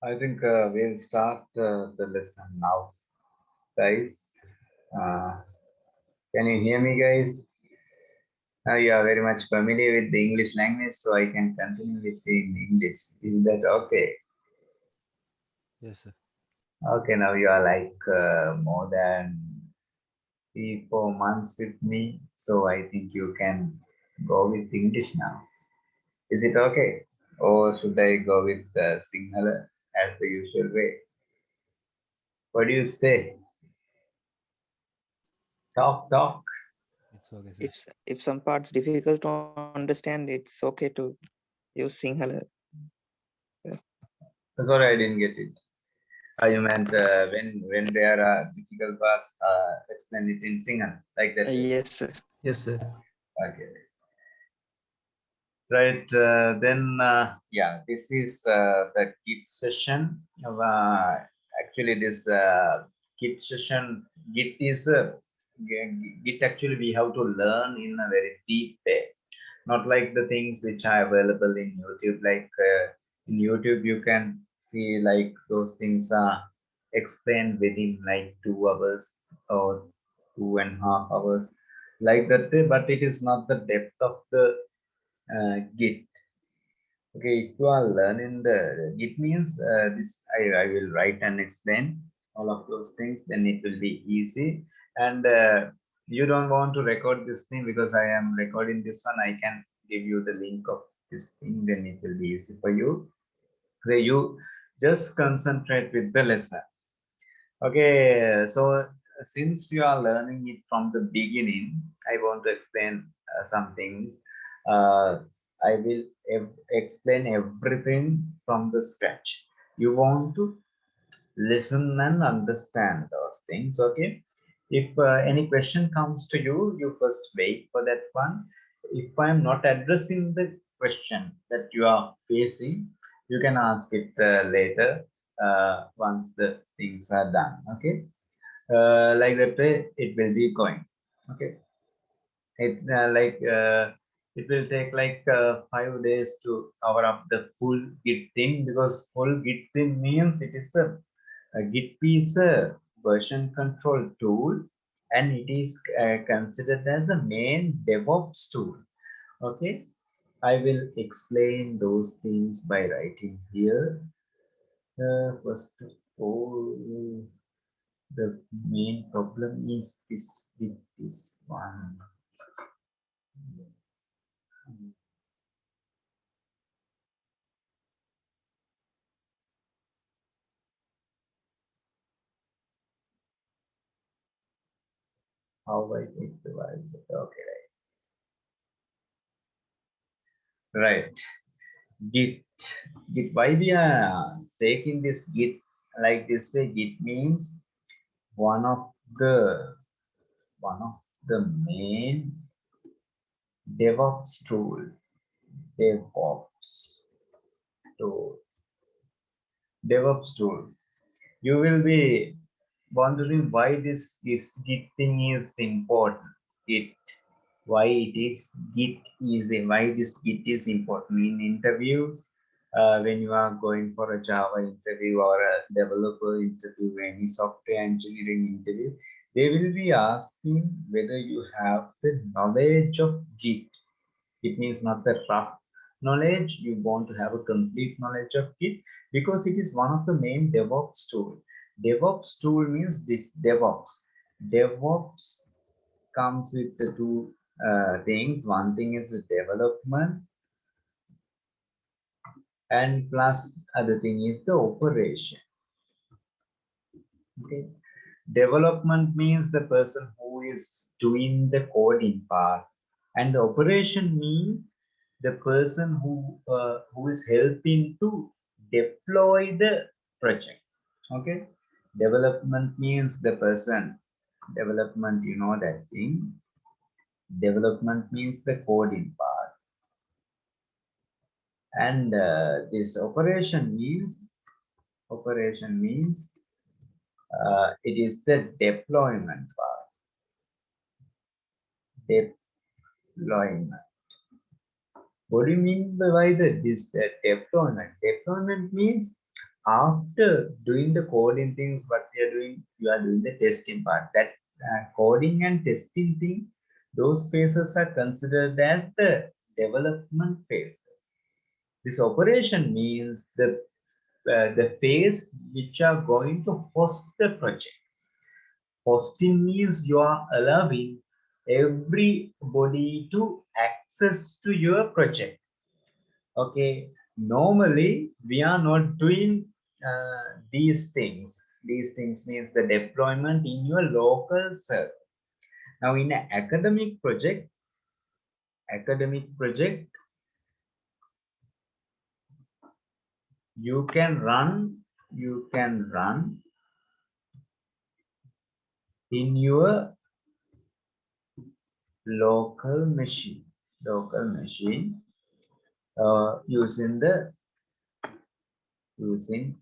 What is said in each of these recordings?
I think we'll start the lesson now, guys. Uh, can you hear me, guys? You are very much familiar with the English language, so I can continue with in English. Is that okay? Yes, sir. Okay, now you are like more than 3, 4 months with me, so I think you can go with English now. Is it okay? Or should I go with Sinhala as the usual way? What do you say? Talk, talk. It's okay, sir. If some parts difficult to understand, it's okay to use Sinhala. Sorry, I didn't get it. You meant when there are difficult parts, explain it in Sinhala, like that way. Yes, sir. Yes, sir. Okay. Right. Then, yeah, this is the Git session. Actually, this Git session, Git is Git. Actually, we have to learn in a very deep way. Not like the things which are available in YouTube. Like in YouTube, you can see like those things are explained within like 2 hours or 2.5 hours, like that. But it is not the depth of the Git. Okay, if you are learning the Git means this, I will write and explain all of those things. Then it will be easy. And you don't want to record this thing because I am recording this one. I can give you the link of this thing. Then it will be easy for you. Where you just concentrate with the lesson. Okay, so since you are learning it from the beginning, I want to explain some things. Uh, I will explain everything from the scratch. You want to listen and understand those things, okay? If any question comes to you, you first wait for that one. If I am not addressing the question that you are facing, you can ask it later once the things are done, okay? Like that way, it will be going, okay? It will take like 5 days to cover up the full Git thing, because full Git thing means it is a Git is a version control tool, and it is considered as a main DevOps tool. Okay, I will explain those things by writing here. First of all, the main problem is this with this one. How I take the value? Okay, right. Git. Git. Why we are taking this Git like this way? Git means one of the one of the main DevOps tool. DevOps tool. DevOps tool. You will be wondering why this Git thing is important. Git. Why it is Git is why this Git is important in interviews. When you are going for a Java interview or a developer interview, any software engineering interview, they will be asking whether you have the knowledge of Git. It means not the rough knowledge. You want to have a complete knowledge of Git, because it is one of the main DevOps tool. DevOps tool means this DevOps. DevOps comes with the two things. One thing is the development, and plus other thing is the operation. Okay. Development means the person who is doing the coding part, and the operation means the person who is helping to deploy the project. Okay. Development means the person. Development, you know that thing. Development means the coding part, and this operation means it is the deployment part. Deployment. What do you mean by this deployment? Deployment means after doing the coding things, what we are doing, you are doing the testing part. That coding and testing thing, those phases are considered as the development phases. This operation means the phase which are going to host the project. Hosting means you are allowing everybody to access to your project. Okay, normally we are not doing these things. These things means the deployment in your local server. Now in an academic project, you can run in your local machine, using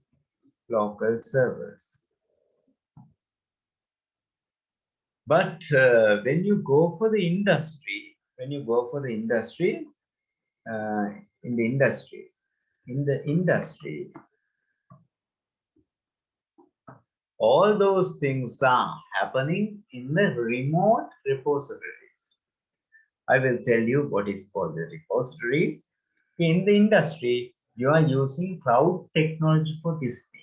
local servers. But when you go for the industry, in the industry, all those things are happening in the remote repositories. I will tell you what is called the repositories. In the industry, you are using cloud technology for this thing.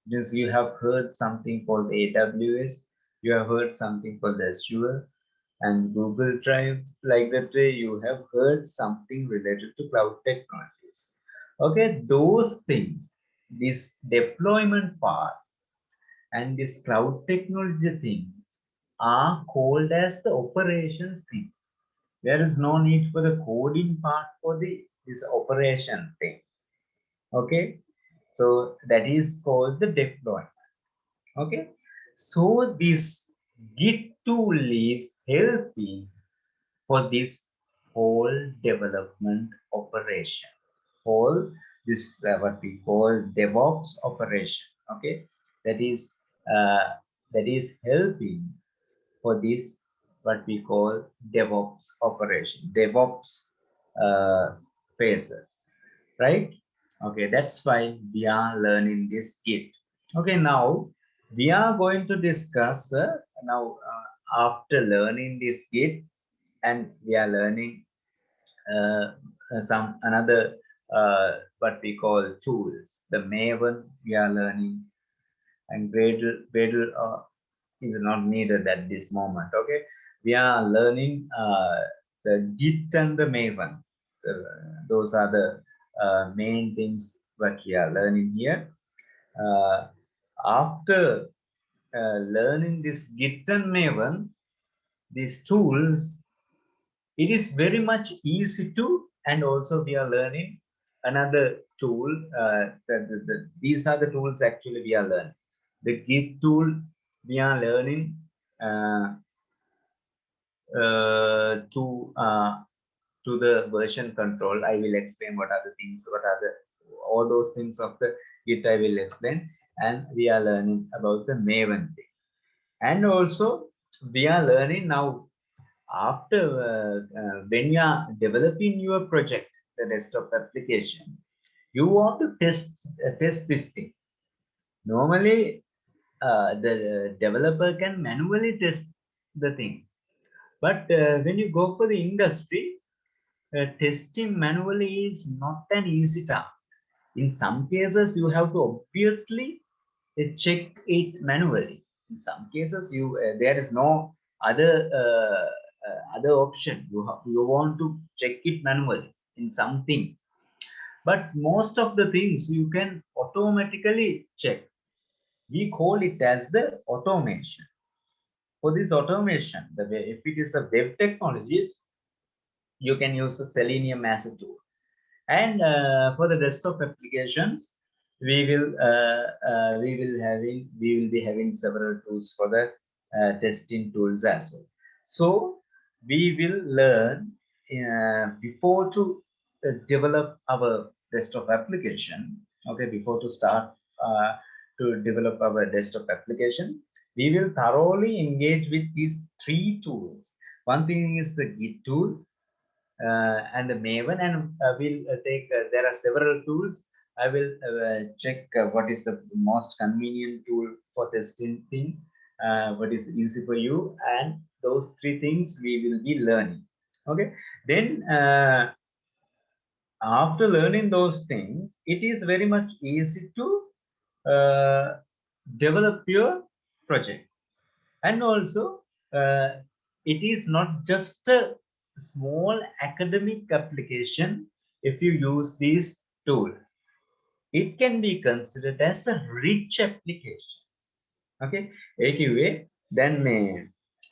Means you have heard something called AWS, you have heard something called Azure and Google Drive. Like that way, you have heard something related to cloud technologies. Okay, those things, this deployment part and this cloud technology things are called as the operations things. There is no need for the coding part for this operation thing. Okay, so that is called the deployment. Okay, so this Git tool is helping for this whole development operation, whole this what we call DevOps operation. Okay, that is uh, helping for this what we call DevOps operation, DevOps phases, right? Okay, that's why we are learning this Git. Okay, now we are going to discuss after learning this Git, and we are learning some another what we call tools. The Maven we are learning, and Gradle is not needed at this moment. Okay, we are learning the Git and the Maven. Those are the main things what we are learning here. Uh, After learning this Git and Maven, these tools, it is very much easy to, and also we are learning another tool. These are the tools actually we are learning. The Git tool we are learning uh, to the version control. I will explain what are the things, what are the all those things of the Git I will explain, and we are learning about the Maven thing. And also we are learning now after when you are developing your project, the desktop application, you want to test this thing. Normally, the developer can manually test the things, but when you go for the industry, testing manually is not an easy task. In some cases, you have to obviously check it manually. In some cases, there is no other option. You want to check it manually in some things, but most of the things you can automatically check. We call it as the automation. For this automation, the way if it is a web technologies, you can use the Selenium as a tool. And for the desktop applications, we will be having several tools for the testing tools as well. So we will learn before to develop our desktop application. Okay, before to start to develop our desktop application, we will thoroughly engage with these three tools. One thing is the Git tool, and the Maven, and we'll take there are several tools I will check what is the most convenient tool for testing thing, what is easy for you, and those three things we will be learning. Okay, then after learning those things, it is very much easy to develop your project. And also, it is not just a small academic application if you use these tools. It can be considered as a rich application. Okay, ඒ කිව්වේ දැන් මේ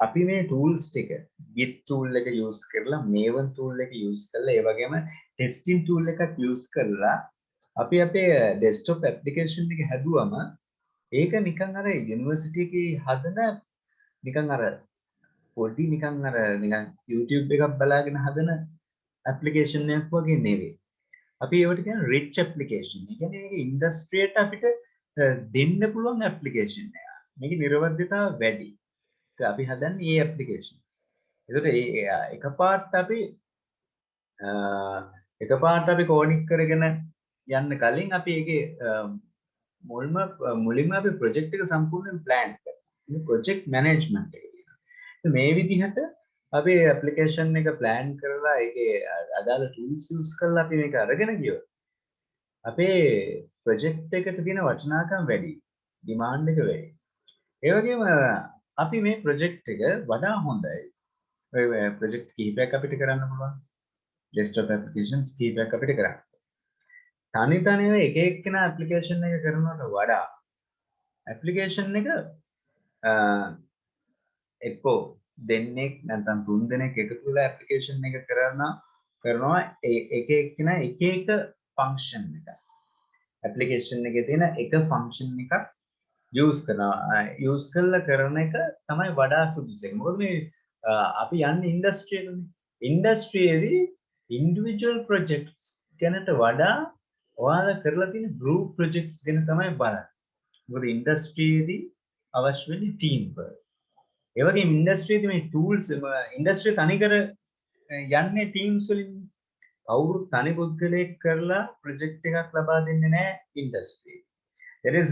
අපි මේ tools ටික git tool එක use කරලා maven tool එක use කරලා ඒ වගේම testing tool එකක් use කරලා අපි අපේ desktop application එක හැදුවම ඒක නිකන් අර university එකේ හදන නිකන් අර පොඩි නිකන් අර නිකන් YouTube එකක් බලාගෙන හදන application එකක් වගේ නෙවෙයි. අපි ඒවට කියන rich application. ඒ කියන්නේ මේක industry එකට අපිට දෙන්න පුළුවන් application එකක්. මේකේ නිර්වද්‍යතාව වැඩි. ඒක අපි හදන්නේ මේ applications. ඒකට එකපාරට අපි කෝඩින් කරගෙන යන්න කලින් අපි ඒකේ මුලින්ම අපි project එක සම්පූර්ණයෙන් plan කරනවා. මේ project management එක කියනවා. මේ විදිහට අපි application එක plan කරලා ඒකේ අදාළ tools use කරලා අපි මේක අරගෙන ගියොත් අපේ project එකට තියෙන වටිනාකම වැඩි. demand එක වැඩි. ඒ වගේම අපි මේ project එක වඩා හොඳයි. ඔය project කීපයක් අපිට කරන්න පුළුවන්. desktop applications කීපයක් අපිට කරන්න. තනි තනිව එක එක්කෙනා application එක කරනවට වඩා application එක එක්කෝ දෙන්නෙක් නැත්නම් තුන් දෙනෙක් එකතු වෙලා application එක කරනවා එක එක්කෙනා එක එක function එක. application එකේ තියෙන එක function එකක් use කරනවා use කරලා කරන එක තමයි වඩා සුදුසු එක. මොකද මේ අපි යන්නේ industry එකනේ. industry එකේදී individual projects ගැනට වඩා ඔයාලා කරලා තියෙන group projects ගැන තමයි බලන්නේ. මොකද industry එකේදී අවශ්‍ය වෙන්නේ team work. ඒ වගේම industry එකේ මේ tools industry තනිකර යන්නේ teams වලින්. කවුරුත් තනි පුද්ගලයෙක් කරලා project එකක් ලබා දෙන්නේ නැහැ industry. There is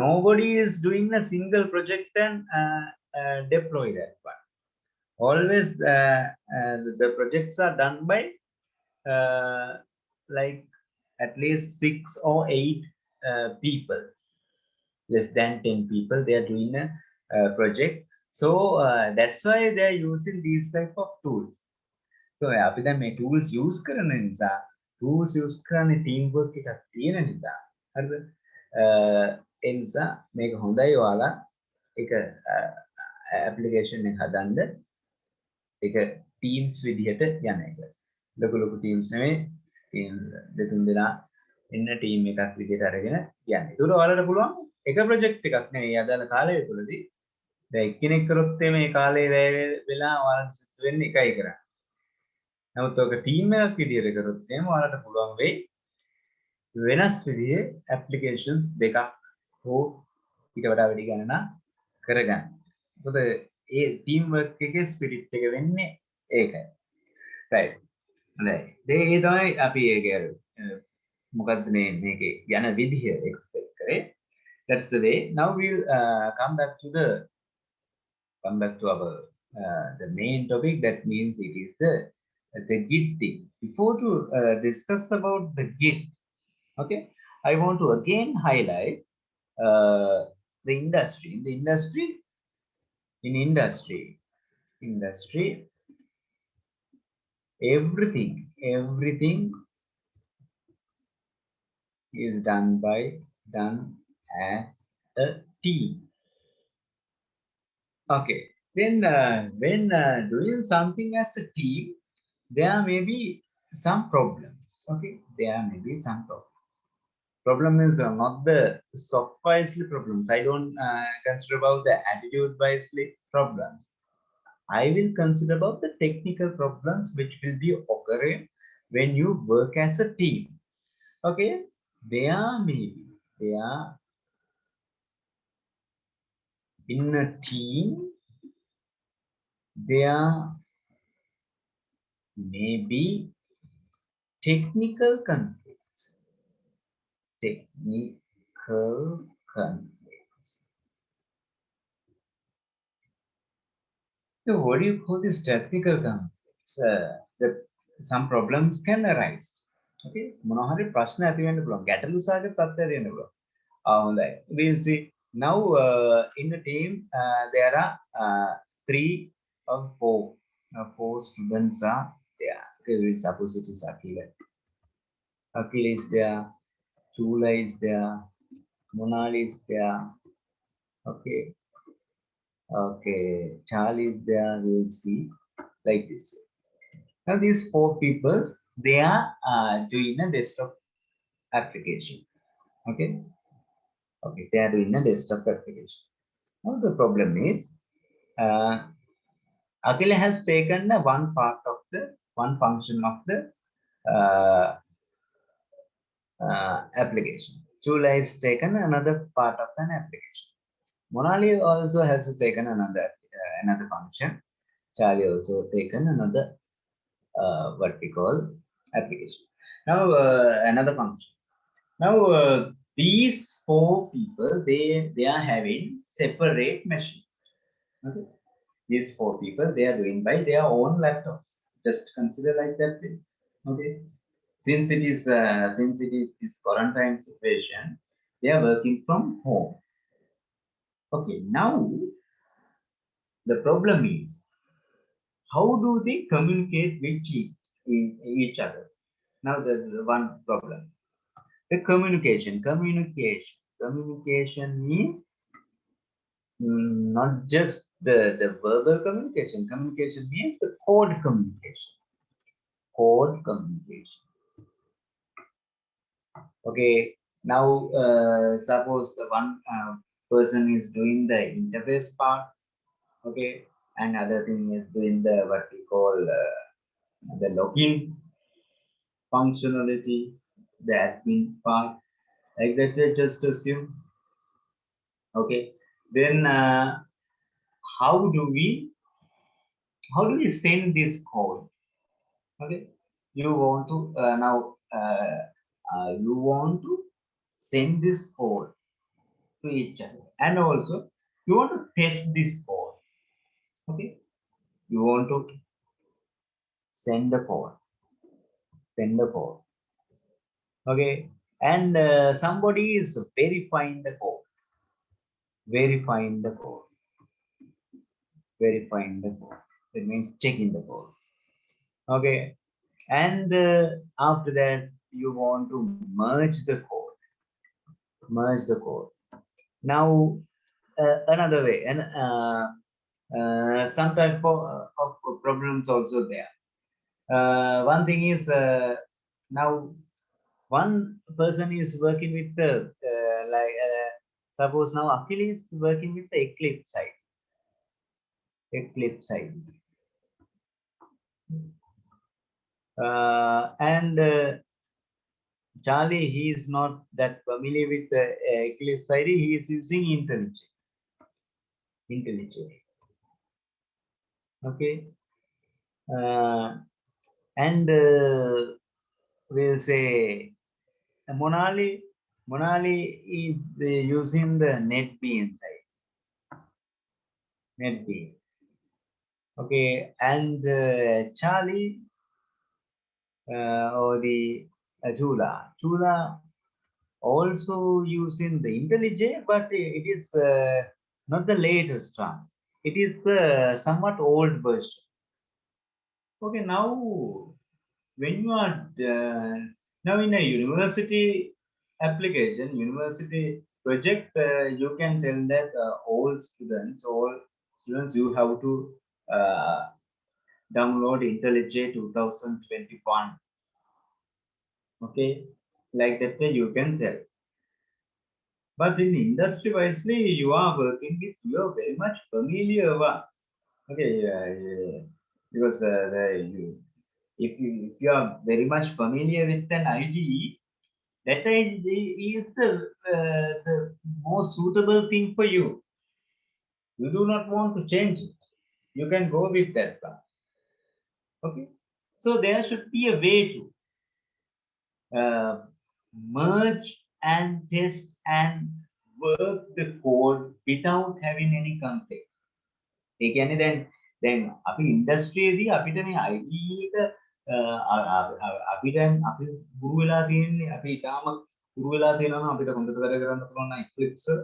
nobody is doing a single project and deploy that one. Always the projects are done by like at least 6 or 8 people. Less than 10 people they are doing a project. So that's why they are using these type of tools. So අපි දැන් මේ tools use කරන නිසා tools use කරන්නේ team work එකක් තියෙන නිසා හරිද? ඒ නිසා මේක හොඳයි ඔයාලා එක application එක හදන්න ඒක teams විදිහට යන එක. ලොකු ලොකු teams නෙවෙයි team දෙතුන් දෙනා ඉන්න team එකක් විදිහට අරගෙන යන්න. ඒක ඔයාලට පුළුවන් එක project එකක් නෙවෙයි අදාළ කාලය තුළදී දැන් එක්කෙනෙක් කරොත් මේ කාලේ වැය වෙලා ඔයාලට සිද්ධ වෙන්නේ එකයි කරන්නේ. නමුත් ඔක ටීම් එකක් විදිහට කරොත් එහෙම ඔයාලට පුළුවන් වෙයි වෙනස් විදිහේ applications දෙකක් හෝ ඊට වඩා වැඩි ගණනක් කරගන්න. මොකද ඒ ටීම් වර්ක් එකේ ස්පිරිට් එක වෙන්නේ ඒකයි. right. හොඳයි. ඒ තමයි අපි ඒක මොකද්ද මේකේ යන විදිහ එක්ස්පෙක්ට් කරේ. That's the way. Now we'll come back to our the main topic. That means it is the Git thing. Before to discuss about the Git, okay, I want to again highlight the industry. In the industry, everything is done as a team. Okay, then when doing something as a team, there may be some problems. Okay, there may be some problems. Problem is not the software wisely problems. I don't consider about the attitude wisely problems. I will consider about the technical problems which will be occurring when you work as a team. Okay, in a team there may be technical conflicts. technical conflicts. So what do you call this technical conflicts? Some problems can arise. Okay, මොනවා හරි ප්‍රශ්න ඇති වෙන්න පුළුවන්. ගැටලු සහගත තත්ත්වයක් තියෙන්න පුළුවන්. හොඳයි. We'll see. Now in the team there are 3 or 4. 4 students are there. Okay, we'll suppose it is Akhil. Akhil is there. Chula is there. Monali is there. Okay. Okay. Charlie is there. We'll see like this. Now these 4 people, they are doing a desktop application. Okay. Okay. They are doing a desktop application. Now the problem is, Akhil has taken one function of the uh, application. Chula has taken another part of an application. Monali also has taken another function. Charlie also taken another what we call application. Now another function. Now these 4 people, they are having separate machines. Okay. These 4 people, they are doing by their own laptops. Just consider like that way. Okay. Since it is this quarantine situation, they are working from home. Okay. Now the problem is, how do they communicate with each other? Now there's one problem. The communication means not just the verbal communication. Communication means the code communication. Okay, now suppose the one person is doing the interface part. Okay, and other thing is doing the what we call the login functionality, the admin part, like that. Just assume. Okay, then how do we send this code? Okay, you want to now you want to send this code to each other, and also you want to test this code. Okay, you want to send the code. Okay, and somebody is verifying the code. It means checking the code. Okay, and after that you want to merge the code. Now another way, and some type of problems also there. One thing is now one person is working with the suppose now Akhil is working with the Eclipse side. And Charlie, he is not that familiar with the Eclipse ID. He is using IntelliJ. Okay, and we'll say Monali is using the NetBeans side. Okay, and Charlie or the Chula also using the IntelliJ, but it is not the latest one. It is somewhat old version. Okay, now when you are now in a university application, university project, you can tell that all students, you have to download IntelliJ 2021. Okay, like that way you can tell. But in industry wisely, you are working with, you are very much familiar one. Okay, because if you are very much familiar with an IDE, that IDE is the most suitable thing for you. You do not want to change it. You can go with that one. Okay, so there should be a way to merge and test and work the code without having any conflict. ඒ කියන්නේ දැන් අපි ඉන්ඩස්ට්‍රියේදී අපිට මේ IT එක අපි ගුරු වෙලා තියෙන්නේ අපි ඊටාම ගුරු වෙලා තියෙනවා අපිට හොඳට වැඩ කරන්න පුළුවන් නම් Eclipse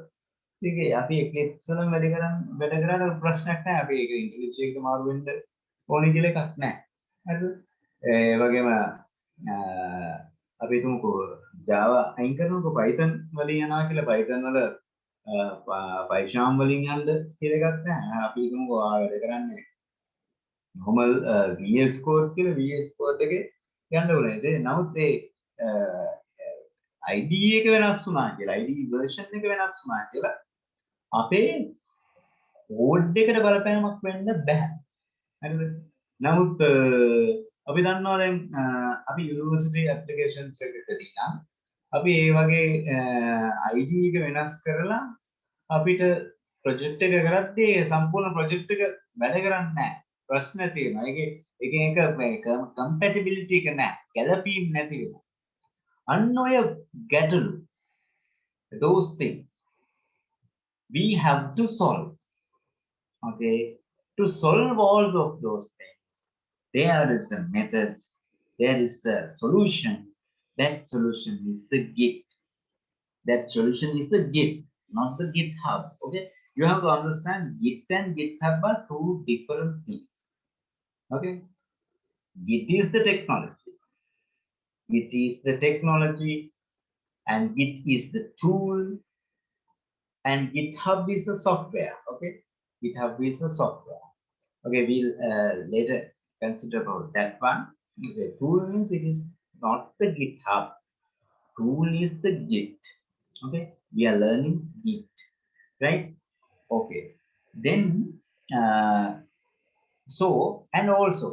ඒකේ අපි Eclipse වලින් වැඩ කරලා ප්‍රශ්නයක් නැහැ අපි ඒක ඉන්ටෙලිජන්ස් එකට මාරු වෙන්න ඕනේ කියලා එකක් නැහැ හරිද ඒ වගේම අපි තුමුකෝ Java අයින් කරනකොට Python වලින් යනවා කියලා Python වල පයිෂාම් වලින් යන්න කියලා එකක් නැහැ. අපි හිතමුකෝ වැඩ කරන්නේ normal VS code කියලා VS code එකේ යන්න ඕනේ. නමුත් ඒ IDE එක වෙනස් වුණා කියලා IDE version එක වෙනස් වුණා කියලා අපේ code එකට බලපෑමක් වෙන්න බෑ. හරිද? නමුත් අපි දන්නවා දැන් අපි university applications එකකදී නම් අපි ඒ වගේ IDE එක වෙනස් කරලා අපිට ප්‍රොජෙක්ට් එක කරද්දී සම්පූර්ණ ප්‍රොජෙක්ට් එක වැඩ කරන්නේ නැහැ. ප්‍රශ්න තියෙනවා. ඒකේ එක කම්පැටිබිලිටි එක නැහැ. ගැළපීම් නැති වෙනවා. අන්න ඔය ගැටලු those things we have to solve. Okay, to solve all of those things there is a method, there is a solution. That solution is the Git. That solution is the Git, not the GitHub. Okay, you have to understand Git and GitHub are two different things. Okay, Git is the technology. Git is the technology, and Git is the tool, and GitHub is a software. Okay, GitHub is a software. Okay, we'll later consider about that one. The tool means it is not the GitHub. Tool is the Git. Okay, we are learning Git, right? Okay, then so and also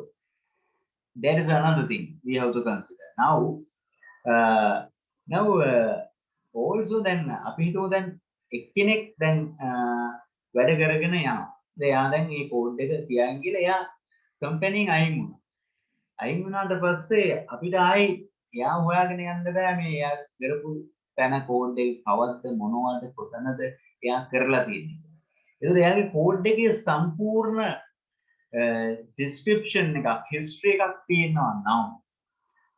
there is another thing we have to consider now. Also then අපි හිතුව දැන් එක්කෙනෙක් දැන් වැඩ කරගෙන යනවා. එයා දැන් මේ කෝඩ් එක තියන් ගිහලා එයා කම්පැනිෙන් අයින් වුණා. අයින් වුණාට පස්සේ අපිට ආයි එයා හොයාගෙන යන්න බෑ මේ එයා කරපු තැන කෝඩ් එක කවද්ද මොනවද කොතනද එයා කරලා තියෙන්නේ. ඒකද එයාගේ කෝඩ් එකේ සම්පූර්ණ description එකක් history එකක් තියෙනවා නම්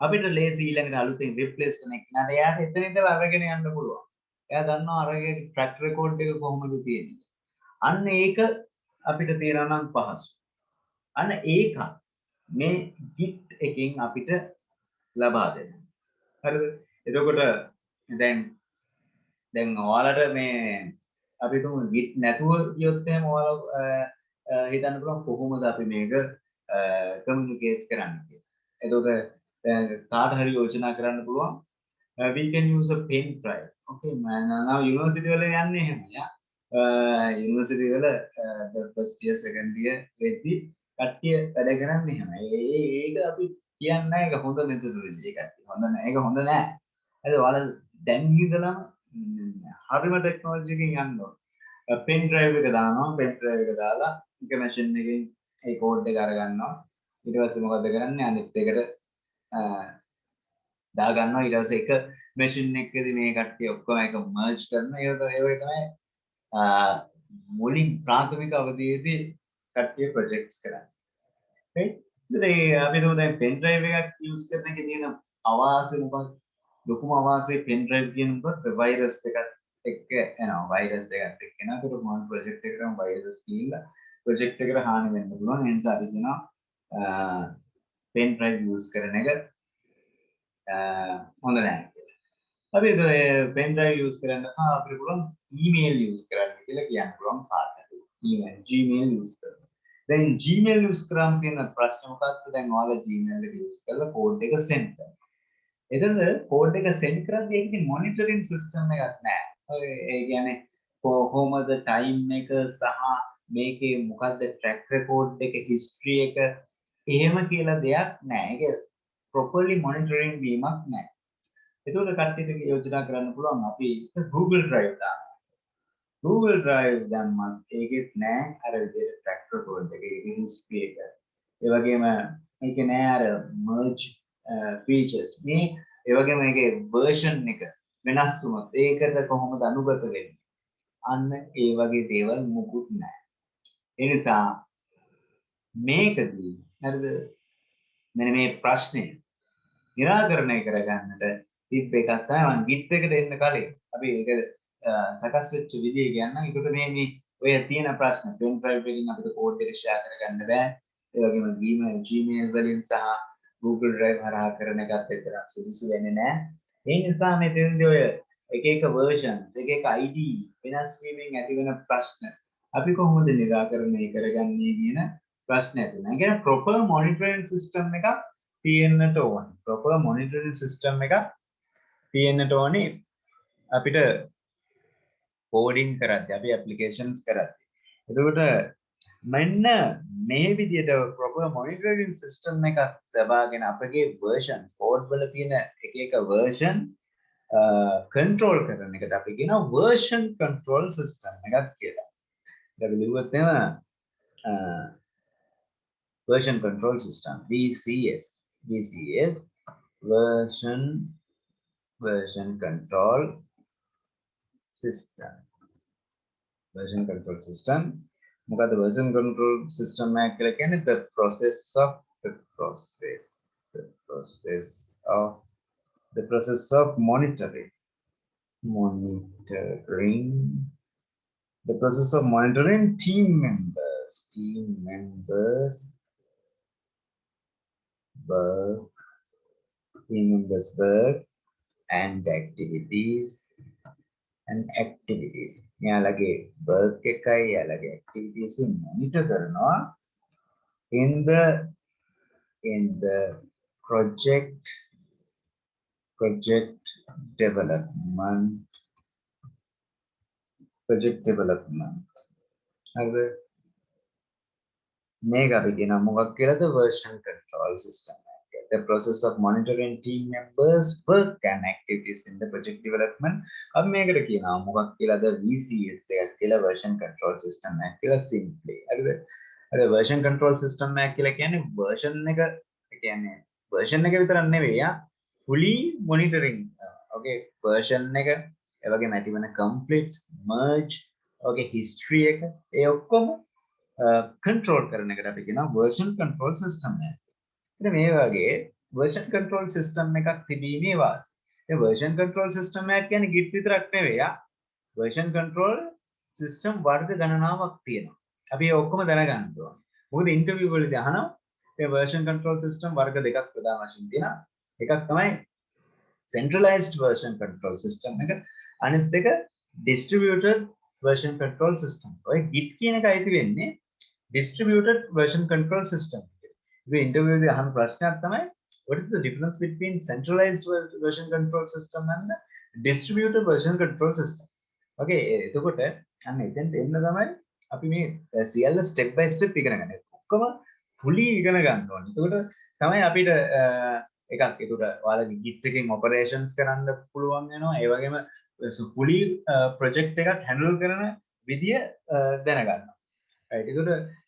අපිට ලේසි ඊළඟට අලුතෙන් replace කරන එක නේද එයාට එතන ඉඳලා අරගෙන යන්න පුළුවන්. එයා දන්නවා අරගේ track record එක කොහොමද තියෙන්නේ. අන්න ඒක අපිට තියනවා නම් පහසු. අන්න ඒක මේ Git එකෙන් අපිට ලබා දෙනවා. හරිද? එතකොට දැන් ඔයාලට මේ අපි තුමු Git නැතුව ගියොත් එහෙම ඔයාලා හිතන්න පුළුවන් කොහොමද අපි මේක කමියුනිකේට් කරන්නේ කියලා. එතකොට කාට හරි යෝජනා කරන්න පුළුවන් we can use a pen drive. Okay, now university වල යන්නේ එහෙම. university වල first year second year වෙද්දි කට්ටිය වැඩ කරන්නේ එහෙම. ඒක අපි කියන්නේ නැහැ ඒක හොඳ methodology එකක්. හොඳ නැහැ. ඒක හොඳ නැහැ. හරි ඔයාලා දැන් ඉඳලම හරිම ටෙක්නොලොජි එකකින් යන්න ඕන. pen drive එක දානවා. pen drive එක දාලා එක machine එකකින් ඒ code එක අරගන්නවා. ඊට පස්සේ මොකද කරන්නේ අනිත් එකට දා ගන්නවා. ඊට පස්සේ එක machine එකකදී මේ කට්ටිය ඔක්කොම එක merge කරනවා. ඒක තමයි මුලින් ප්‍රාථමික අවධියේදී කට්ටිය projects කරන්නේ. right? ඉතින් අපි දැන් pen drive එකක් use කරන එකේ තියෙන අවාසිය මොකක්ද? ලොකුම අවාසිය pen drive කියනකොට virus එකක් එක්ක එනවා. virus එකක් එක්ක එනවා. ඒක මොන project එකකටම virus ගිහිල්ලා project එකට හානි වෙන්න පුළුවන්. ඒ නිසා අපි කියනවා pen drive use කරන එක හොඳ නැහැ කියලා. අපි pen drive use කරන්න අපිට පුළුවන් email use කරන්න කියලා කියන්න පුළුවන් පාඩකට. email Gmail use කරන්න. දැන් Gmail use කරාම තියෙන ප්‍රශ්න මොකක්ද? දැන් ඔයාලා Gmail එක use කරලා code එක send කරනවා. එතන code එක send කරද්දී ඒකේ monitoring system එකක් නැහැ. ඒ කියන්නේ කොහොමද time එක සහ මේකේ මොකද්ද track record එක history එක එහෙම කියලා දෙයක් නැහැ. ඒක properly monitoring වීමක් නැහැ. ඒකෝද කට්ටියට යෝජනා කරන්න පුළුවන් අපි Google Drive දාන්න. Google Drive දැම්මත් ඒකෙත් නෑ අර විදිහට track record එක ඒකේ history එක. ඒ වගේම මේකේ නෑ අර merge features. මේ ඒ වගේම මේකේ version එක වෙනස් වුණොත් ඒකට කොහොමද අනුගත වෙන්නේ? අන්න ඒ වගේ දේවල් මුකුත් නැහැ. ඒ නිසා මේකදී හරිද මෙන්න මේ ප්‍රශ්නේ निराකරණය කරගන්නට ටිප් එකක් තමයි මම ගිට් එකට එන්න කලින් අපි ඒක සකස් වෙච්ච විදිය කියන්නම්. ඒකට මේ ඔය තියෙන ප්‍රශ්න පෙන් ඩ්‍රයිව් එකකින් අපිට කෝඩ් එක ෂෙයා කරගන්න බෑ. ඒ වගේම Gmail වලින් සහ Google Drive හරහා කරන එකත් එක්තරා සුදුසු වෙන්නේ නැහැ. ඒ නිසා මේ තේරෙන්නේ ඔය එක එක versions එක එක ID වෙනස් වීමෙන් ඇතිවන ප්‍රශ්න අපි කොහොමද निराකරණය කරගන්නේ කියන ප්‍රශ්නය තියෙනවා. ඒ කියන්නේ proper monitoring system එකක් තියෙන්නට ඕනේ. proper monitoring system එකක් තියෙන්නට ඕනේ අපිට coding කරද්දී අපි applications කරද්දී. එතකොට මෙන්න මේ විදිහට proper monitoring system එකක් ලබාගෙන අපගේ versions code වල තියෙන එක එක version control කරන එකට අපි කියනවා version control system එකක් කියලා. ඒක ලියුවොත් එහෙම version control system VCS version control system මොකද version control system එක කියලා කියන්නේ the process of monitoring team members work and activities යාලගේ work එකයි යාලගේ activities monitor කරනවා in the project development හරිද මේක අපි කියනවා මොකක් කියලාද version control system the process of monitoring team members work and activities in the project development අපි මේකට කියනවා මොකක් කියලාද VCS එකක් කියලා version control system එකක් කියලා simply හරිද අර version control system එකක් කියලා කියන්නේ version එක විතරක් නෙවෙයි fully monitoring okay version එක ඒ වගේම ඇතිවන conflicts merge okay history එක ඒ ඔක්කොම control කරන එකට අපි කියනවා version control system එක. ඉතින් මේ වගේ version control system එකක් තිබීමේ වාසි. ඒ version control system එකක් කියන්නේ git විතරක් නෙවෙයි version control system වර්ග ගණනාවක් තියෙනවා. අපි ඒ ඔක්කොම දැනගන්න ඕනේ. මොකද ඉන්ටර්විව් වලදී අහනවා මේ version control system වර්ග දෙකක් ප්‍රධාන වශයෙන් තියෙනවා. එකක් තමයි centralized version control system එක. අනිත් එක distributed version control system. ඔය git කියන එක අයිති වෙන්නේ distributed version control system. The interview the අහන ප්‍රශ්නයක් තමයි what is the difference between centralized version control system and the distributed version control system? Okay එතකොට අන්න එතෙන්ට එන්න තමයි අපි මේ සියල්ල step by step ඉගෙන ගන්න. ඔක්කොම fully ඉගෙන ගන්න ඕනේ. එතකොට තමයි අපිට එකක් ඒකට ඔයාලගේ git එකෙන් operations කරන්න පුළුවන් වෙනවා. ඒ වගේම fully project එකක් handle කරන විදිය දැනගන්න. Right.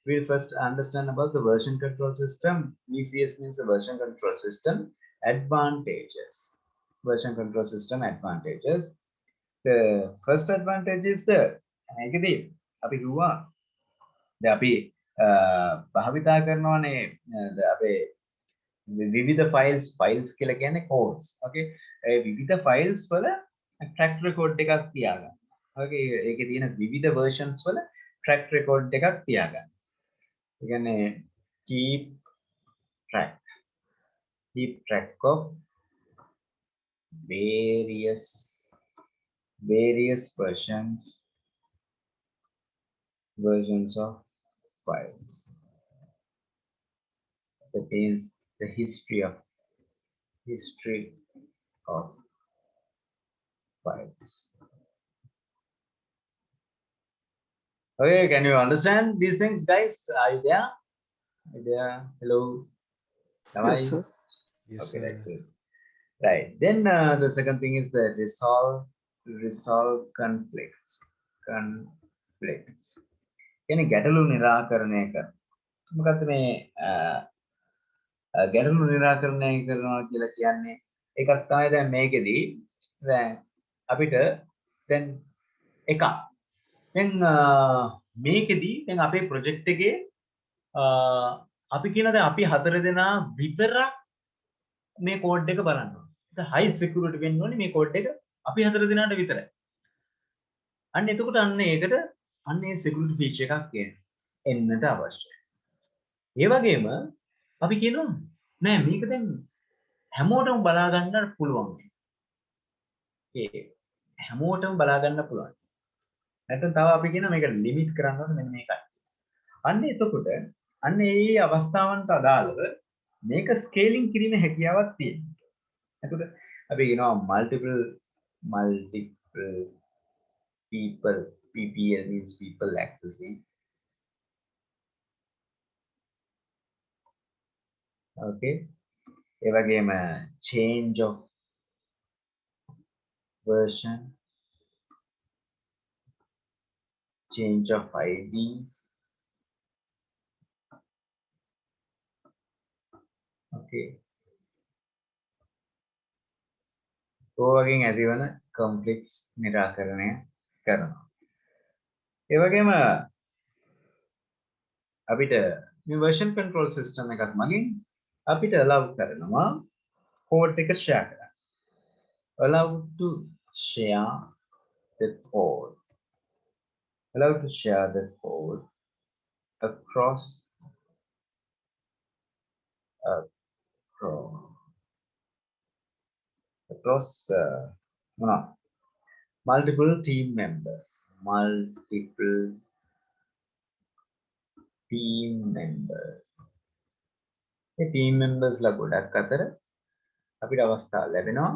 We'll first understand about the version control system. VCS means the version control system advantages. Version control system advantages. The first advantage is the negative. අපි කිව්වා දැන් අපි භාවිතා කරනවානේ අපේ විවිධ files කියලා කියන්නේ codes. Okay. ඒ විවිධ files වල track record එකක් තියාගන්න. Okay. ඒකේ තියෙන විවිධ versions වල track record එකක් තියාගන්න. ඒ කියන්නේ keep track of various versions of files. That means the history of files. Okay, can you understand these things, guys? Are you there? Hello. Yes, sir. Yes, Okay, sir. that's good. Right. Then the second thing is the resolve conflicts. කියන්නේ ගැටලු निराකරණය කර. මොකක්ද මේ ගැටලු निराකරණය කරනවා කියලා කියන්නේ එකක් තමයි දැන් මේකෙදී දැන් අපිට දැන් එක දැන් මේකෙදී දැන් අපේ ප්‍රොජෙක්ට් එකේ අපි කියන දැන් අපි 4 දෙනා විතරක් මේ කෝඩ් එක බලන්න ඕනේ. ඒක හයි සිකියුරිටි වෙන්න ඕනේ මේ කෝඩ් එක අපි 4 දෙනාට විතරයි. අන්න එතකොට අන්න ඒකට අන්න ඒ සිකියුරිටි ෆීචර් එකක් එන්නට අවශ්‍යයි. ඒ වගේම අපි කියනවා නෑ මේක දැන් හැමෝටම බලා ගන්න පුළුවන්. ඒ හැමෝටම බලා ගන්න පුළුවන්. නැත්නම් තව අපි කියනවා මේක ලිමිට් කරන්න ඕනේ මෙන්න මේකයි. අන්න එතකොට අන්න ඒ අවස්ථාවන්ට අදාළව මේක ස්කේලින් කිරීමේ හැකියාවක් තියෙනවා. එතකොට අපි කියනවා multiple people, PPL means people accessing. Okay. ඒ වගේම change of version, change of IDs. Okay. ඔයගෙන් ඇතිවන conflicts निराකරණය කරනවා. ඒ වගේම අපිට මේ version control system එකක් මගින් අපිට allow කරනවා code එක share කරන්න. Allow to share the code. Allow to share the code across multiple team members. Multiple team members. A team members ලා ගොඩක් අතර අපිට අවස්ථාව ලැබෙනවා.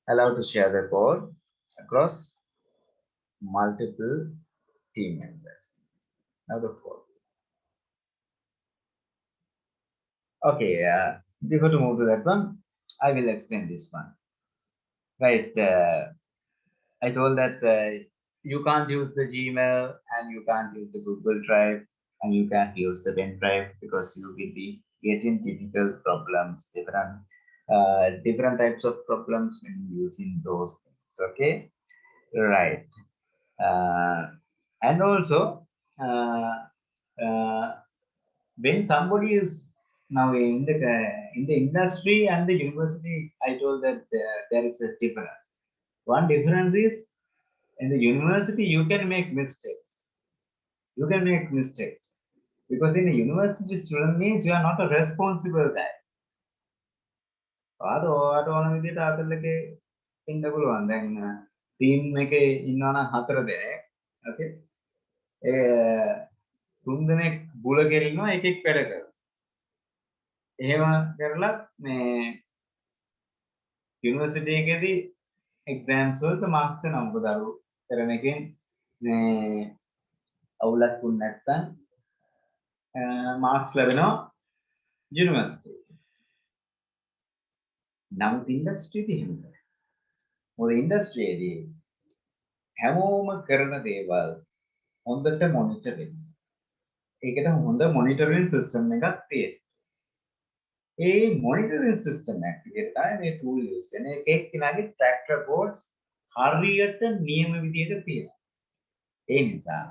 Allow to share the code across multiple team members. Now the code. Okay, before to move to that one, I will explain this one. Right, I told that you can't use the Gmail and you can't use the Google Drive and you can't use the pen drive because you will be getting typical problems, different types of problems when using those things. Okay, right, and also when somebody is now in the industry and the university, I told that there is a difference. One difference is in the university you can make mistakes. You can make mistakes because in a university student means you are not a responsible guy. ආට ඕන විදිහට ආතල්ලකේ ඉන්න පුළුවන්. දැන් team එකේ ඉන්නවනම් 4 දෙනෙක්. ඕකේ. ඒ 3 දෙනෙක් බුල ගෙලිනවා එකෙක් වැඩ කරනවා. එහෙම කරලා මේ යුනිවර්සිටි එකේදී එක්සෑම්ස් වලට මාක්ස් වෙනවා. මොකද අර කරන එකෙන් මේ අවුලක් වුණ නැත්නම් මාක්ස් ලැබෙනවා යුනිවර්සිටි. නමුත් ඉන්ඩස්ට්‍රියේදී එහෙම නැහැ. මොකද ඉන්ඩස්ට්‍රියේදී හැමෝම කරන දේවල් හොඳට මොනිටර් වෙනවා. ඒකට හොඳ මොනිටරින් සිස්ටම් එකක් තියෙනවා. ඒ මොනිටරින් සිස්ටම් එක විදිහට තමයි මේ ටූල් යූස් කරන එකේ කෙනාගේ ට්‍රැක් රෙකෝඩ්ස් හරියට නියම විදිහට තියෙනවා. ඒ නිසා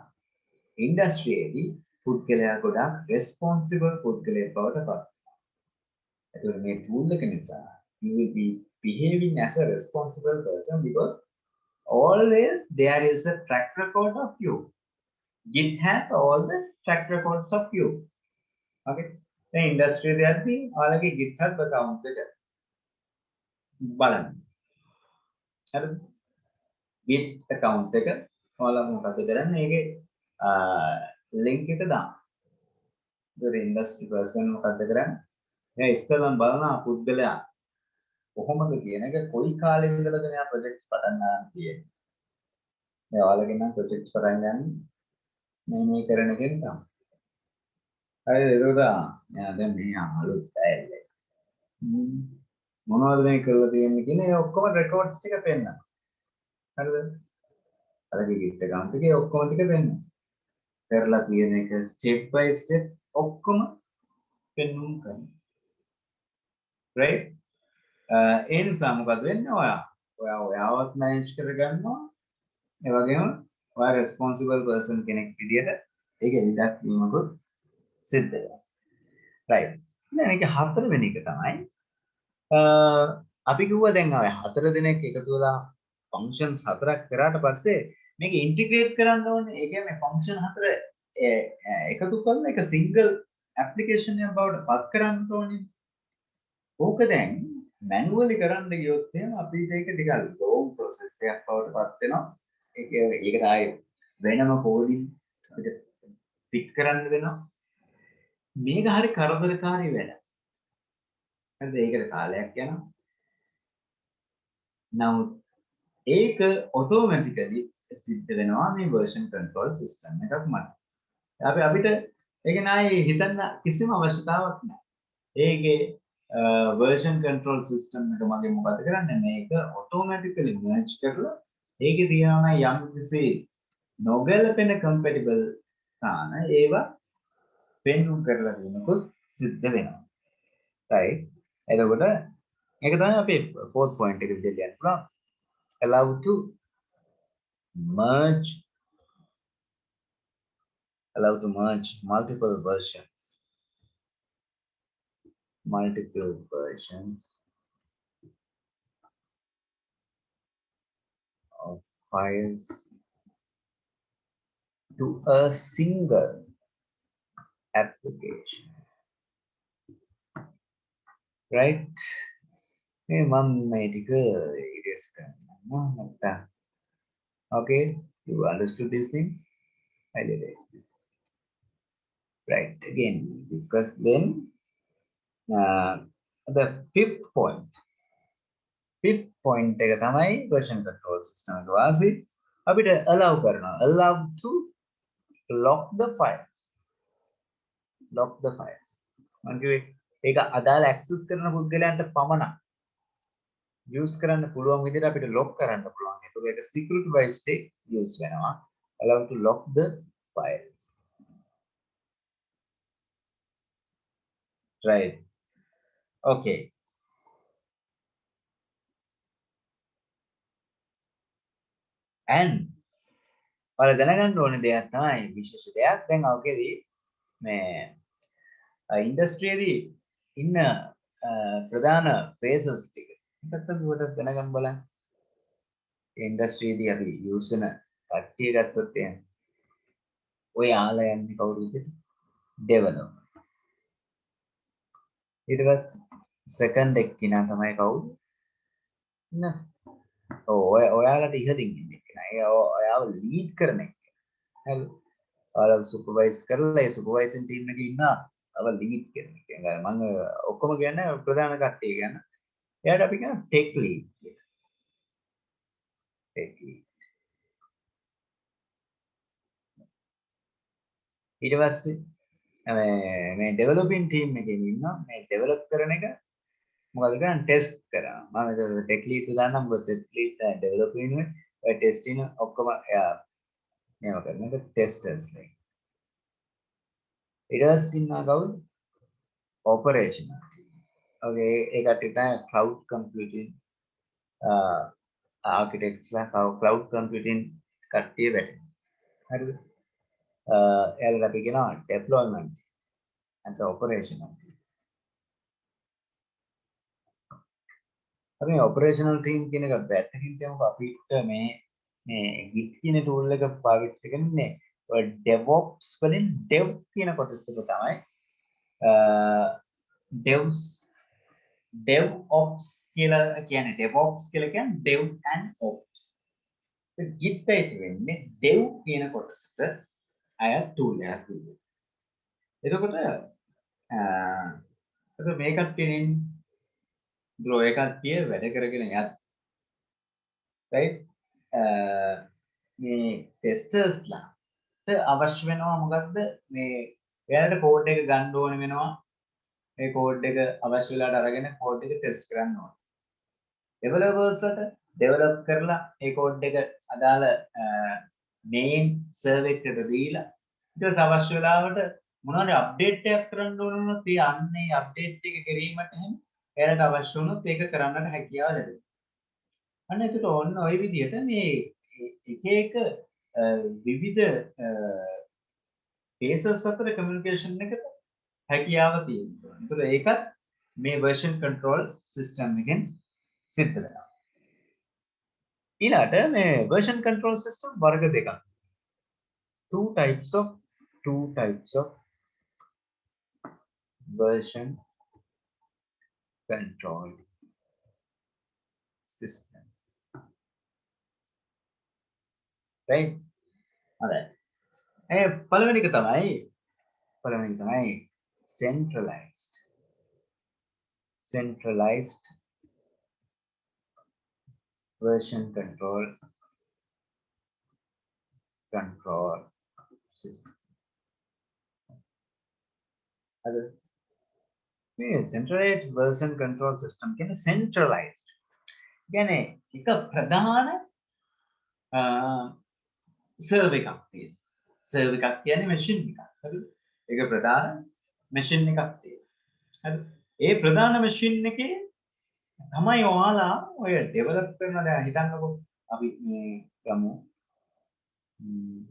ඉන්ඩස්ට්‍රියේදී පුද්ගලයා ගොඩක් රෙස්පොන්සිබල් පුද්ගලයෙක් බවට පත් වෙනවා. ඒතකොට මේ ටූල් එක නිසා you will be behaving as a responsible person because always there is a track record of you. Git has all the track records of you. Okay. The industry දෙයක්දී ඔයාලගේ GitHub account එක බලන්න. හරිද? Git account එක ඔයාලා මොකද කරන්නේ? ඒකේ link එක දාන්න. ඒතර industry person මොකද කරන්නේ? එයා ඉස්සෙල්ලාම බලනවා පුද්ගලයා කොහොමද කියන එක කොයි කාලේ ඉඳලාද මෙයා ප්‍රොජෙක්ට්ස් පටන් ගන්න තියෙන්නේ. මේ ඔයාලගේ නම් ප්‍රොජෙක්ට්ස් පටන් ගන්න මේ කරන එකෙන් තමයි. හරිද? ඒක දැන් මේ අලුත් ටයිල් එක. මොනවද මේ කරලා තියෙන්නේ කියන ඒ ඔක්කොම රෙකෝඩ්ස් ටික පෙන්නනවා. හරිද? අරගේ git account එකේ ඔක්කොම ටික දෙන්න. කරලා තියෙන එක step by step ඔක්කොම පෙන්වුම් කරනවා. right? ඒ නිසා මොකද වෙන්නේ? ඔයාවත් manage කරගන්නවා. ඒ වගේම ඔයා responsible person කෙනෙක් විදියට ඒක එලිටක් වීමකුත් සිද්ධ වෙනවා. right. දැන් මේක හතරවෙනි එක තමයි අපි කිව්වා දැන් ඔය හතර දෙනෙක් එකතු වෙලා functions හතරක් කරාට පස්සේ මේක integrate කරන්න ඕනේ. ඒ කියන්නේ function හතර එකතු කරලා එක single application එකක් බවට පත් කරන්න ඕනේ. ඕක දැන් manually කරන්න ගියොත් එහෙනම් අපිට ඒක ටිකක් long process එකක් බවට පත් වෙනවා. ඒකට ආයේ වෙනම coding අපිට fit කරන්න වෙනවා. මේක හරි කරදරකාරී වැඩක්. හරිද? ඒකට කාලයක් යනවා. නමුත් ඒක automatically සිද්ධ වෙනවා මේ version control system එකක් මත. අපිට ඒක නෑ හිතන්න කිසිම අවශ්‍යතාවක් නෑ. ඒකේ version control system එක මගේ මොකද කරන්නේ? මේක automatically merge කරලා ඒකේ තියෙනවා යම් කිසි නොගැලපෙන compatible ස්ථාන ඒවා පෙන්වුම් කරලා දෙනකොට සිද්ධ වෙනවා. right? එතකොට ඒක තමයි අපේ fourth point එක විදිහට කියන්න පුළුවන්. allow to merge multiple versions of files to a single application. right? මේ මම මේ ටික erase කරනවා නැත්නම් okay, you understood this thing? I erase this. right, again discuss then the fifth point එක තමයි version control system එක වාසි අපිට allow to lock the files මම කිව්වේ ඒක අදාළ access කරන පුද්ගලයන්ට පමණක් use කරන්න පුළුවන් විදිහට අපිට lock කරන්න පුළුවන්. ඒක security wise use වෙනවා. allow to lock the files. right, okay. and ඔයාලා දැනගන්න ඕනේ දෙයක් තමයි විශේෂ දෙයක්. දැන් ඔකේදී මේ ඉන්ඩස්ට්‍රියේදී ඉන්න ප්‍රධාන phases ටික එකත් අපි පොඩ්ඩක් දැනගන්න බලන්න. ඉන්ඩස්ට්‍රියේදී අපි use වෙන කට්ටිය ගත්තොත් එහෙනම් ඔය ආලා යන්නේ කවුරුද? developer. ඊට පස්සේ second එක්කිනා තමයි කවුද? නෑ. ඔයාලට ඉහළින් ඉන්න එක්කෙනා. ඔයාව lead කරන එක්කෙනා. හරි. ඔයාලා supervise කරලා ඒ supervising team එකේ ඉන්නා අව lead කරන එක්කෙනා. මම ඔක්කොම කියන්නේ ප්‍රධාන කට්ටිය ගැන. එයාට අපි කියන tech lead කියලා. tech lead. ඊට පස්සේ මේ developing team එකේ ඉන්නවා මේ develop කරන එක මොකද කරන්නේ test කරනවා. මම ඒක tech lead දාන්නම් මොකද tech lead developing එක ඔය testing ඔක්කොම මේව කරන එක testers ලා. ඊට පස්සේ ඉන්නවා කවුද? operational team. okay ඒකට තමයි cloud computing architects ලා cloud computing කට්ටිය වැටෙනවා. හරිද? එයාලට අපි කියනවා deployment and operational team. අපි operational team කියන එක පැත්තකින් තියමුකෝ. අපිට මේ git කියන tool එක පාවිච්චි කරන්නේ ඔය DevOps වලින් dev කියන කොටස එක තමයි DevOps කියලා කියන්නේ. DevOps කියලා කියන්නේ dev and ops. git එකේ වෙන්නේ dev කියන කොටසට අයත් tool එකක් විදියට. එතකොට මේ කට්ටියනේ බ්‍රෝ ඒ කට්ටිය වැඩ කරගෙන යත්. right? මේ ටෙස්ටර්ස්ලාට අවශ්‍ය වෙනවා මොකද්ද? මේ එයාලට කෝඩ් එක ගන්න ඕනේ වෙනවා. මේ කෝඩ් එක අවශ්‍ය වෙලාවට අරගෙන කෝඩ් එක ටෙස්ට් කරන්න ඕනේ. ඩෙවලොපර්ස්ලාට develop කරලා ඒ code එක අදාළ main server එකට දීලා ඊට පස්සේ අවශ්‍ය වෙලාවට මොනවාරි අප්ඩේට් එකක් කරන්න ඕන වුණොත් ඒ අන්නේ අප්ඩේට් එක කිරීමට එහෙම එයාලට අවශ්‍ය වුණොත් ඒක කරන්නට හැකියාව ලැබෙනවා. අන්න ඒකට ඔන්න ওই විදිහට මේ එක එක විවිධ phases අතර communication එකට හැකියාව තියෙනවා. ඒතර ඒකත් මේ version control system එකෙන් සිද්ධ වෙනවා. ඊළාට මේ version control system වර්ග දෙකක්. two types of version control system. Right? alright. පළවෙනි එක තමයි centralized version control system. අද මේ centralized version control system කියන්නේ centralized. කියන්නේ එක ප්‍රධාන server එකක් තියෙනවා. server එකක් කියන්නේ machine එකක්. හරිද? ඒක ප්‍රධාන machine එකක් තියෙනවා. හරිද? ඒ ප්‍රධාන machine එකේ තමයි ඔයාලා ඔය develop කරන දැන් හිතන්නකෝ අපි මේ ගමු මේ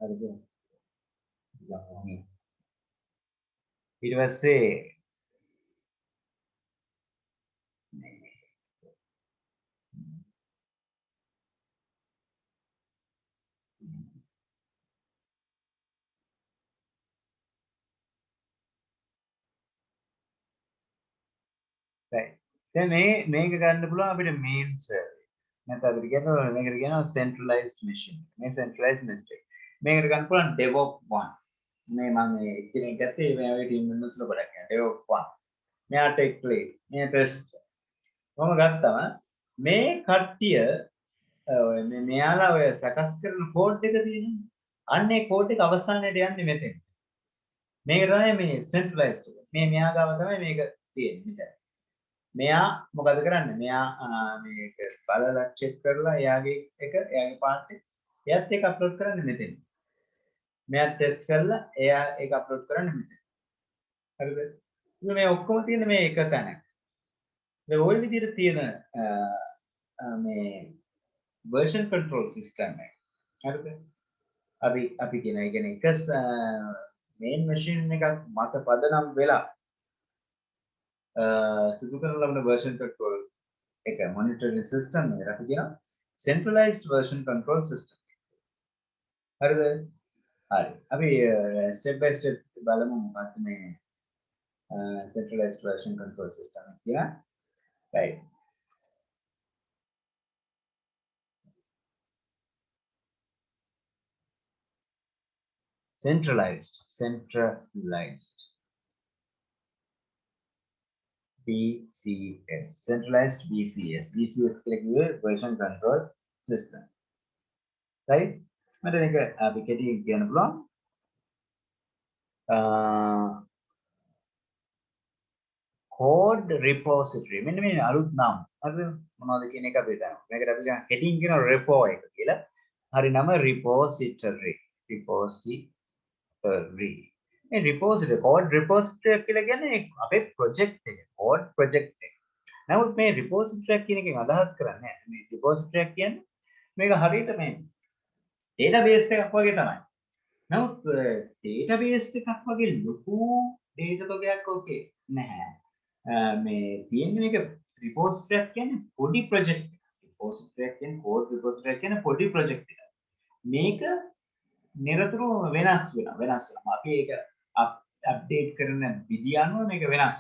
හරිද? ඊට පස්සේ right. දැන් මේක ගන්න පුළුවන් අපිට main server. නැත්නම් අපිට කියනවා මේකට කියනවා centralized machine. මේ centralized machine. මේකට ගන්න පුළුවන් DevOps1. මේ මම මේ එක්කෙනෙක් ගත්තේ මේ වගේ team members ලා ගොඩක් යනවා. DevOps1. මෙයා tech lead. මෙයා test. කොහොම ගත්තම මේ කට්ටිය මේ මෙයාලා ඔය සකස් කරන කෝඩ් එක තියෙනවා. අන්න ඒ කෝඩ් එක අවසානයේට යන්නේ මෙතෙන්. මේක තමයි මේ centralized එක. මේ මෙයා ගාව තමයි මේක තියෙන්නේ මෙතන. මෙයා මොකද කරන්නේ? මෙයා මේක බලලා චෙක් කරලා එයාගේ පාර්ට් එක එයාත් ඒක අප්ලෝඩ් කරන්නේ මෙතෙන්. මෙයා ටෙස්ට් කරලා එයා ඒක අප්ලෝඩ් කරන්නේ මෙතෙන්. හරිද? ඉතින් මේ ඔක්කොම තියෙන මේ එක තැනක. මේ ওই විදිහට තියෙන මේ version control system එක. හරිද? අපි කියන ඒ කියන්නේ එක main machine එකක් මත පදනම් වෙලා සිදු කරන ලබන version control එක monitoring system එකට අපි කියනවා centralized version control system. හරිද? හරි. අපි step by step බලමු මොකක්ද මේ centralized version control system එක කියලා. right. centralized BCS centralized BCS කියන්නේ version control system. right. මට මේක අපි කෙටියෙන් කියන්න පුළුවන් code repository මෙන්න මේ අලුත් නම් හරිද මොනවද කියන එක අපි දන්නවා. මේකට අපි කෙටියෙන් කියන repo එක කියලා. හරි නම repository. මේ repository code repository කියලා කියන්නේ අපේ project එක code project එක. නමුත් මේ repository කියන එකෙන් අදහස් කරන්නේ මේ repository කියන්නේ මේක හරියට මේ database එකක් වගේ තමයි. නමුත් database එකක් වගේ ලොකු data තොගයක් ඔකේ නැහැ. මේ තියෙන්නේ මේක repository කියන්නේ පොඩි project එකක්. repository කියන්නේ code repository කියන්නේ පොඩි project එකක්. මේක නිරතුරුව වෙනස් වෙනවා. අපි ඒක අප්ඩේට් කරන විදිය අනුව මේක වෙනස්.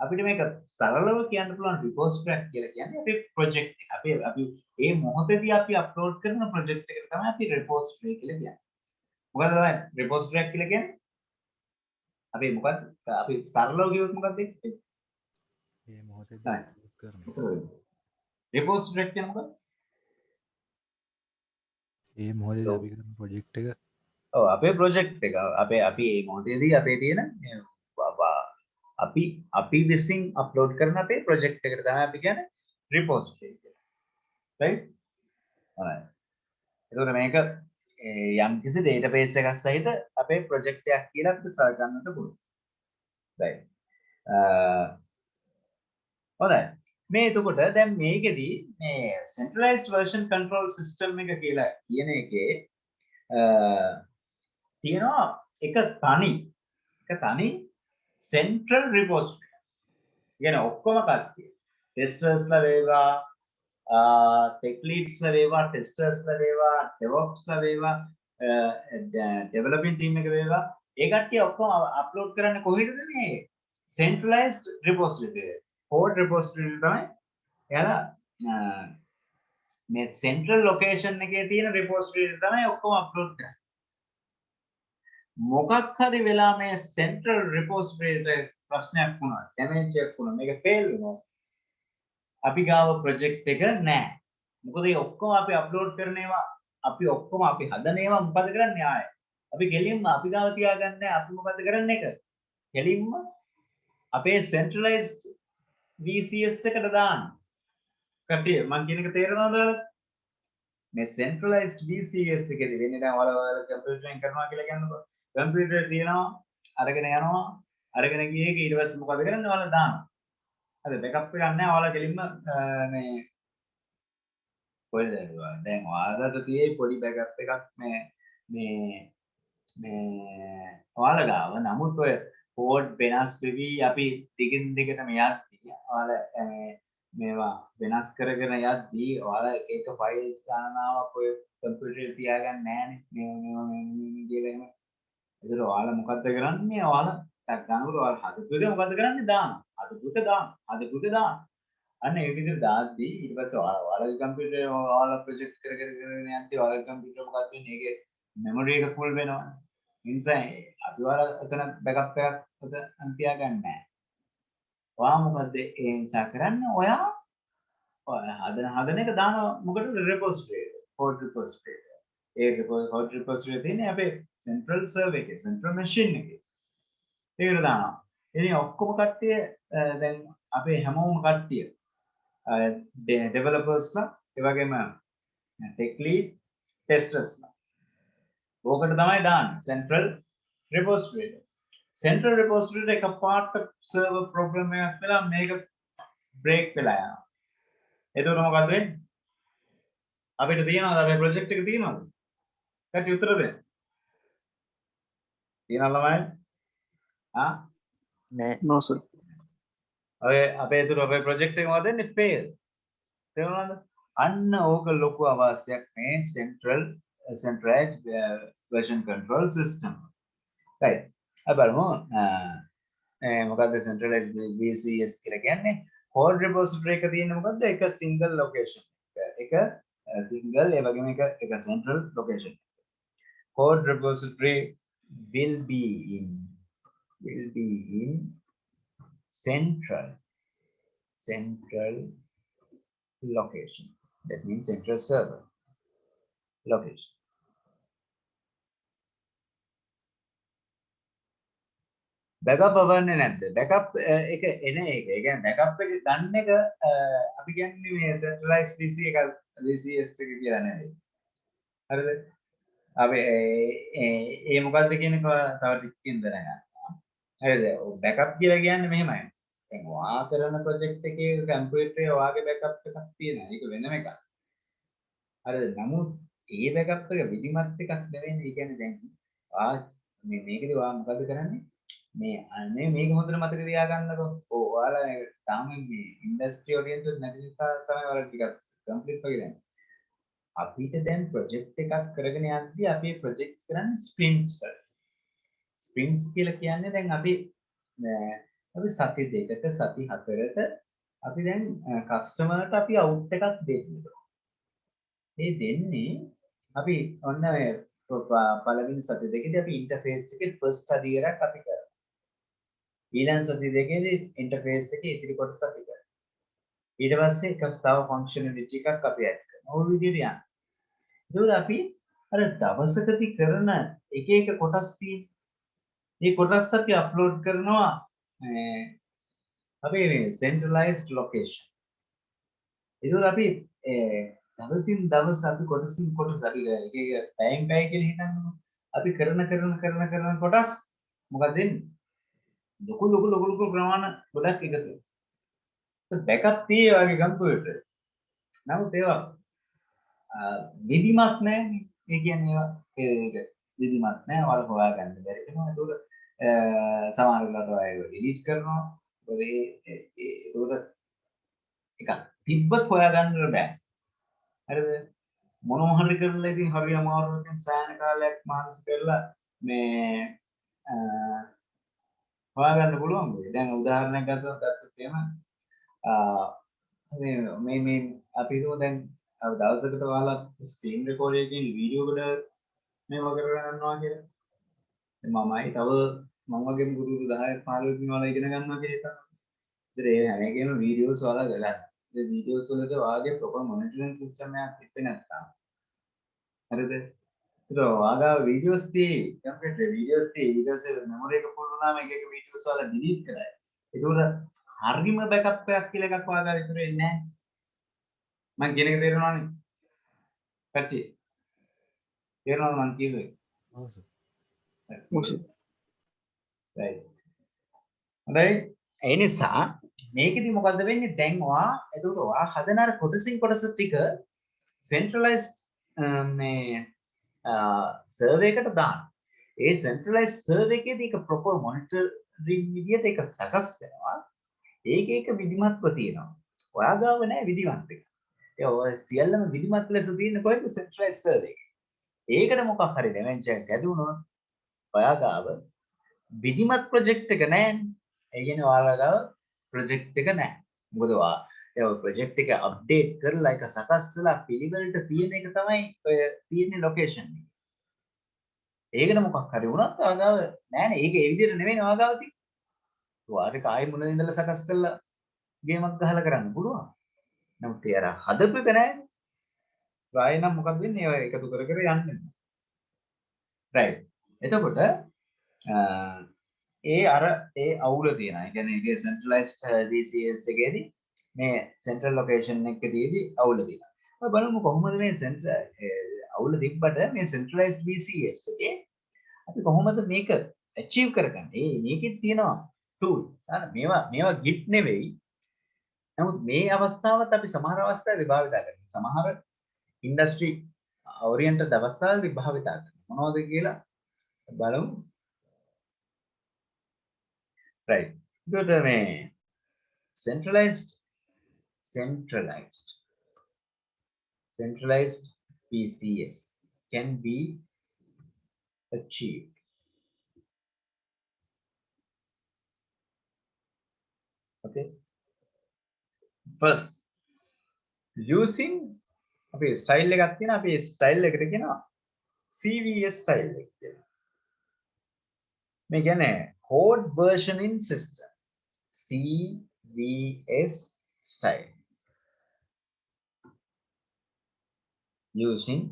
අපිට මේක සරලව කියන්න පුළුවන් repository කියලා කියන්නේ අපේ project එක. අපි මේ මොහොතේදී අපි අප්ලෝඩ් කරන project එක තමයි අපි repository කියලා කියන්නේ. මොකද තමයි repository කියලා කියන්නේ? අපි මොකක්ද? අපි සරලව කියවුවොත් මොකක්ද එක්කේ? මේ මොහොතේදී අප්ලෝඩ් කරන repository කියන්නේ මොකක්ද? ඒ මොහොතේදී අපි කරන ප්‍රොජෙක්ට් එක ඔව් අපේ ප්‍රොජෙක්ට් එක අපි මේ මොහොතේදී අපේ තියෙන අපි විසින් අප්ලෝඩ් කරන අපේ ප්‍රොජෙක්ට් එකට තමයි අපි කියන්නේ රිපෝසිටරි කියලා. right? alright. එතකොට මේක යම් කිසි database එකක් සහිත අපේ ප්‍රොජෙක්ට් එකක් කියලා අපිට සලකන්නට පුළුවන්. right. alright. මේ එතකොට දැන් මේකෙදී මේ centralized version control system එක කියලා කියන එකේ තියෙනවා එක තනි central repository. කියන ඔක්කොම කට්ටිය testersලා වේවා tech leadsලා වේවා testersලා වේවා DevOpsලා වේවා developing team එක වේවා ඒ කට්ටිය ඔක්කොම අප්ලෝඩ් කරන්නේ කොහෙද මේ centralized repository code repository තමයි එයාලා මේ central location එකේ තියෙන repository තමයි ඔක්කොම අප්ලෝඩ් කරන්නේ මොකක් හරි වෙලා මේ central repository එකට ප්‍රශ්නයක් වුණා damage එකක් වුණා මේක fail වුණා අපි ගාව project එක නැහැ මොකද මේ ඔක්කොම අපි අප්ලෝඩ් කරන ඒවා අපි ඔක්කොම අපි හදන ඒවා මොකද කරන්නේ ආයේ අපි ගෙලින්ම අපි ගාව තියාගන්නේ අපි මොකද කරන්නේ එක ගෙලින්ම අපේ centralized VCS එකට දාන්න කට්ටිය මම කියන එක තේරෙනවද මේ centralized VCS එකේදී වෙන්නේ දැන් ඔයාලා කම්පියුටරින් කරනවා කියලා කියනකොට කම්පියුටර් තියෙනවා අරගෙන යනවා අරගෙන ගියේ ඊට පස්සේ මොකද කරන්නේ ඔයාලා දානවා හරි බෑකප් එකක් නැහැ ඔයාලා කෙලින්ම මේ කොහෙද දැන් ඔයාලට තියෙයි පොඩි බෑකප් එකක් මේ ඔයාලා ගාව නමුත් ඔය කෝඩ් වෙනස් වෙවි අපි ටිකින් දිගටම යද්දී ඔයාලා මේවා වෙනස් කරගෙන යද්දී ඔයාලා එක එක ෆයිල්ස් ගණනාවක් ඔය කම්පියුටරේ තියාගන්න නැහැනේ මේවා කියලා එහෙම ඒතර ඔයාලා මොකද්ද කරන්නේ ඔයාලා ටක් ගන්නකොට ඔයාලා හදපු එක මොකද්ද කරන්නේ දාන්න හදපු එක දාන්න අන්න ඒ විදිහට දාද්දී ඊට පස්සේ ඔයාලගේ කම්පියුටරේ ඔයාලා ප්‍රොජෙක්ට් කරගෙන යද්දී ඔයාලගේ කම්පියුටර් මොකක්ද වෙන්නේ ඒකේ මෙමරි එක ෆුල් වෙනවා ඒ නිසා අපි ඔයාලා එතන බෑකප් එකක් අතන තියාගන්නේ නැහැ ඔයා මොකද ඒ නිසා කරන්නේ ඔයා හදන එක දාන මොකටද රිපොසිටරි code repository ඒ code repository තියෙන්නේ අපේ central server එකේ central machine එකේ ඒකට දානවා ඉතින් ඔක්කොම කට්ටිය දැන් අපේ හැමෝම කට්ටිය developersලා ඒ වගේම tech lead testersලා ඕකට තමයි දාන්නේ central repository central repository එක part server problem එකක් වෙලා මේක break වෙලා යනවා එතකොට මොකද වෙන්නේ අපිට තියනවාද අපේ project එක තියනවාද කටි උත්තර දෙන්න තියනවා ළමයි no sir ඔය අපේ ඒතර අපේ project එක මොකද වෙන්නේ fail තේරුණාද අන්න ඕක ලොකු අවශ්‍යයක් මේ centralized version control system right අපි බලමු මොකද්ද centralized VCS කියලා කියන්නේ code repository එක තියෙන්නේ මොකද්ද එක single location එක single ඒ වගේම එක central location code repository will be in central location that means central server location backup අවන්නේ නැද්ද backup එක එන එක ඒ කියන්නේ backup එක ගන්න එක අපි කියන්නේ මේ centralized VCS එක කියලා නෙවෙයි හරිද අපි ඒ මොකද්ද කියන එක තව ටිකකින් දැනගන්න හරිද backup කියලා කියන්නේ මෙහෙමයි දැන් ඔයා කරන project එකේ කම්පියුටරේ ඔයාගේ backup එකක් තියෙනවා ඒක වෙනම එකක් හරිද නමුත් ඒ backup එක විධිමත් එකක් නෙවෙයි ඒ කියන්නේ දැන් මේකදී ඔයා මොකද කරන්නේ මේක හොඳට මතක තියාගන්නකෝ. ඔයාලා තාම මේ ඉන්ඩස්ට්‍රි ඔරියන්ටඩ් නැති නිසා තමයි ඔයාලා ටිකක් කම්ප්ලීට් වෙන්නේ. අපිට දැන් ප්‍රොජෙක්ට් එකක් කරගෙන යද්දී අපි ප්‍රොජෙක්ට් කරන්නේ ස්ප්‍රින්ට්ස් වල. ස්ප්‍රින්ට්ස් කියලා කියන්නේ දැන් අපි සති දෙකක සති හතරක අපි දැන් කස්ටමර්ට අපි අවුට් එකක් දෙන්නවා. මේ දෙන්නේ අපි ඔන්න පළවෙනි සති දෙකේදී අපි ඉන්ටර්ෆේස් එකේ ෆස්ට් ස්ටඩි එකක් අපි කරනවා. ඊළඟ සති දෙකේදී ඉන්ටර්ෆේස් එකේ ඉතිරි කොටස අපි කරනවා. ඊට පස්සේ එක තව ෆන්ක්ෂනැලිටි එකක් අපි ඇඩ් කරනවා. ඔය විදිහට යනවා. ඒක අපි අර දවසකදී කරන එක එක කොටස් තියෙන. මේ කොටස් අපි අප්ලෝඩ් කරනවා අපේ මේ centralized location. ඒක අපි දවසින් දවස් අපි කොටසින් කොටස් අපි එක එක පැයෙන් පැය කියලා හිතන්නකො. අපි කරන කොටස් මොකද වෙන්නේ? ලොකු ප්‍රමාණ ගොඩක් එකතු වෙනවා. බෑකප් තියෙනවා වගේ කම්පියුටර්. නමුත් ඒවා විධිමත් නැහැ. ඒ කියන්නේ ඒවා ඒක විධිමත් නැහැ. වල හොයාගන්න බැරි වෙනවා. ඒක සමහර වෙලාවට ඒවා ඩිලීට් කරනවා. ඒක එකක් තිබ්බත් හොයාගන්න බෑ. හරිද? මොනවා හරි කරලා ඉතින් හරි අමාරුවෙන් සෑහෙන කාලයක් මහන්සි කරලා මේ හොයාගන්න පුළුවන් වෙයි. දැන් උදාහරණයක් ගත්තොත් එහෙම මේ අපි හිතමු දැන් දවසකට ඔයාලා ස්ක්‍රීන් රෙකෝඩර් එකකින් වීඩියෝ එකට මේව කරගන්නවා කියලා. මමයි තව මම වගේම ගුරුතුරු 10ක් 15කින් ඔයාලා ඉගෙන ගන්නවා කියලා හිතන්න. ඉතින් ඒ හැම එකේම වීඩියෝස් ඔයාලා ගලන්න. ඒ වීඩියෝස් වලට ඔයාගේ ප්‍රොපර් මොනිටරින් සිස්ටම් එකක් තිබ්බේ නැත්නම් හරිද? ඒක ඔයාලා වීඩියෝස් තියෙයි. කම්පියුටර් වීඩියෝස් තියෙයි. ඊට පස්සේ මෙමරි එක ෆුල් වුණාම එක එක වීඩියෝස් ඔයාලා ඩිලීට් කරයි. ඒක හරිම බෑකප් එකක් කියලා එකක් ඔයාලා විතර එන්නේ නැහැ. මම කියන එක තේරෙනවනේ. කට්ටිය. තේරෙනවද මම කියන්නේ? ඔව් සර්. right. හොඳයි. ඒ නිසා මේකෙදි මොකද්ද වෙන්නේ? දැන් ඔයා එතකොට ඔයා හදන අර කොටසින් කොටස ටික centralized මේ සර්වර් එකට දාන්න. ඒ centralized සර්වර් එකේදී ඒක proper monitoring විදියට ඒක සකස් වෙනවා. ඒක විධිමත්ව තියෙනවා. ඔයා ගාව නෑ විධිමත් එක. ඒ ඔය සියල්ලම විධිමත් ලෙස තියෙන කොහෙද centralized සර්වර් එකේ. ඒකට මොකක් හරි damage එකක් ඇති වුණොත් ඔයා ගාව විධිමත් ප්‍රොජෙක්ට් එක නෑනේ. ඒ කියන්නේ ඔයාලා ගාව ප්‍රොජෙක්ට් එක නෑ. මොකද ඔයා ඒ ප්‍රොජෙක්ට් එක අප්ඩේට් කරලා ඒක සකස් කරලා පිළිවෙලට තියෙන එක තමයි ඔය තියෙන ලොකේෂන් එක. ඒකට මොකක් හරි වුණත් ඔයා ගාව නෑනේ. ඒක ඒ විදිහට නෙමෙයි ඔයා ගාව තියෙන්නේ. ඔයාට කායි මුලින් ඉඳලා සකස් කරලා ගේමක් ගහලා කරන්න පුළුවන්. නමුත් ඒ අර හදපු එක නෑනේ. ආයෙ නම් මොකක්ද වෙන්නේ? ඒවා එකතු කර කර යන්නේ. right. එතකොට ඒ අවුල තියෙනවා. ඒ කියන්නේ ඒකේ centralized DCS එකේදී මේ central location එකේදී අවුල තියෙනවා. අපි බලමු කොහොමද මේ අවුල තිබ්බට මේ centralized DCS එකේ අපි කොහොමද මේක achieve කරගන්නේ? මේකෙත් තියෙනවා tools. මේවා git නෙවෙයි. නමුත් මේ අවස්ථාවත් අපි සමහර අවස්ථාවලදී භාවිත කරනවා. සමහර industry oriented අවස්ථාවලදී භාවිත කරනවා. මොනවද කියලා බලමු. right. Good මේ centralized PCS can be achieved. Okay. First, using අපේ style එකක් තියෙනවා. අපි style එකට කියනවා CVS style එක කියලා. මේ කියන්නේ code versioning system. CVS style. Using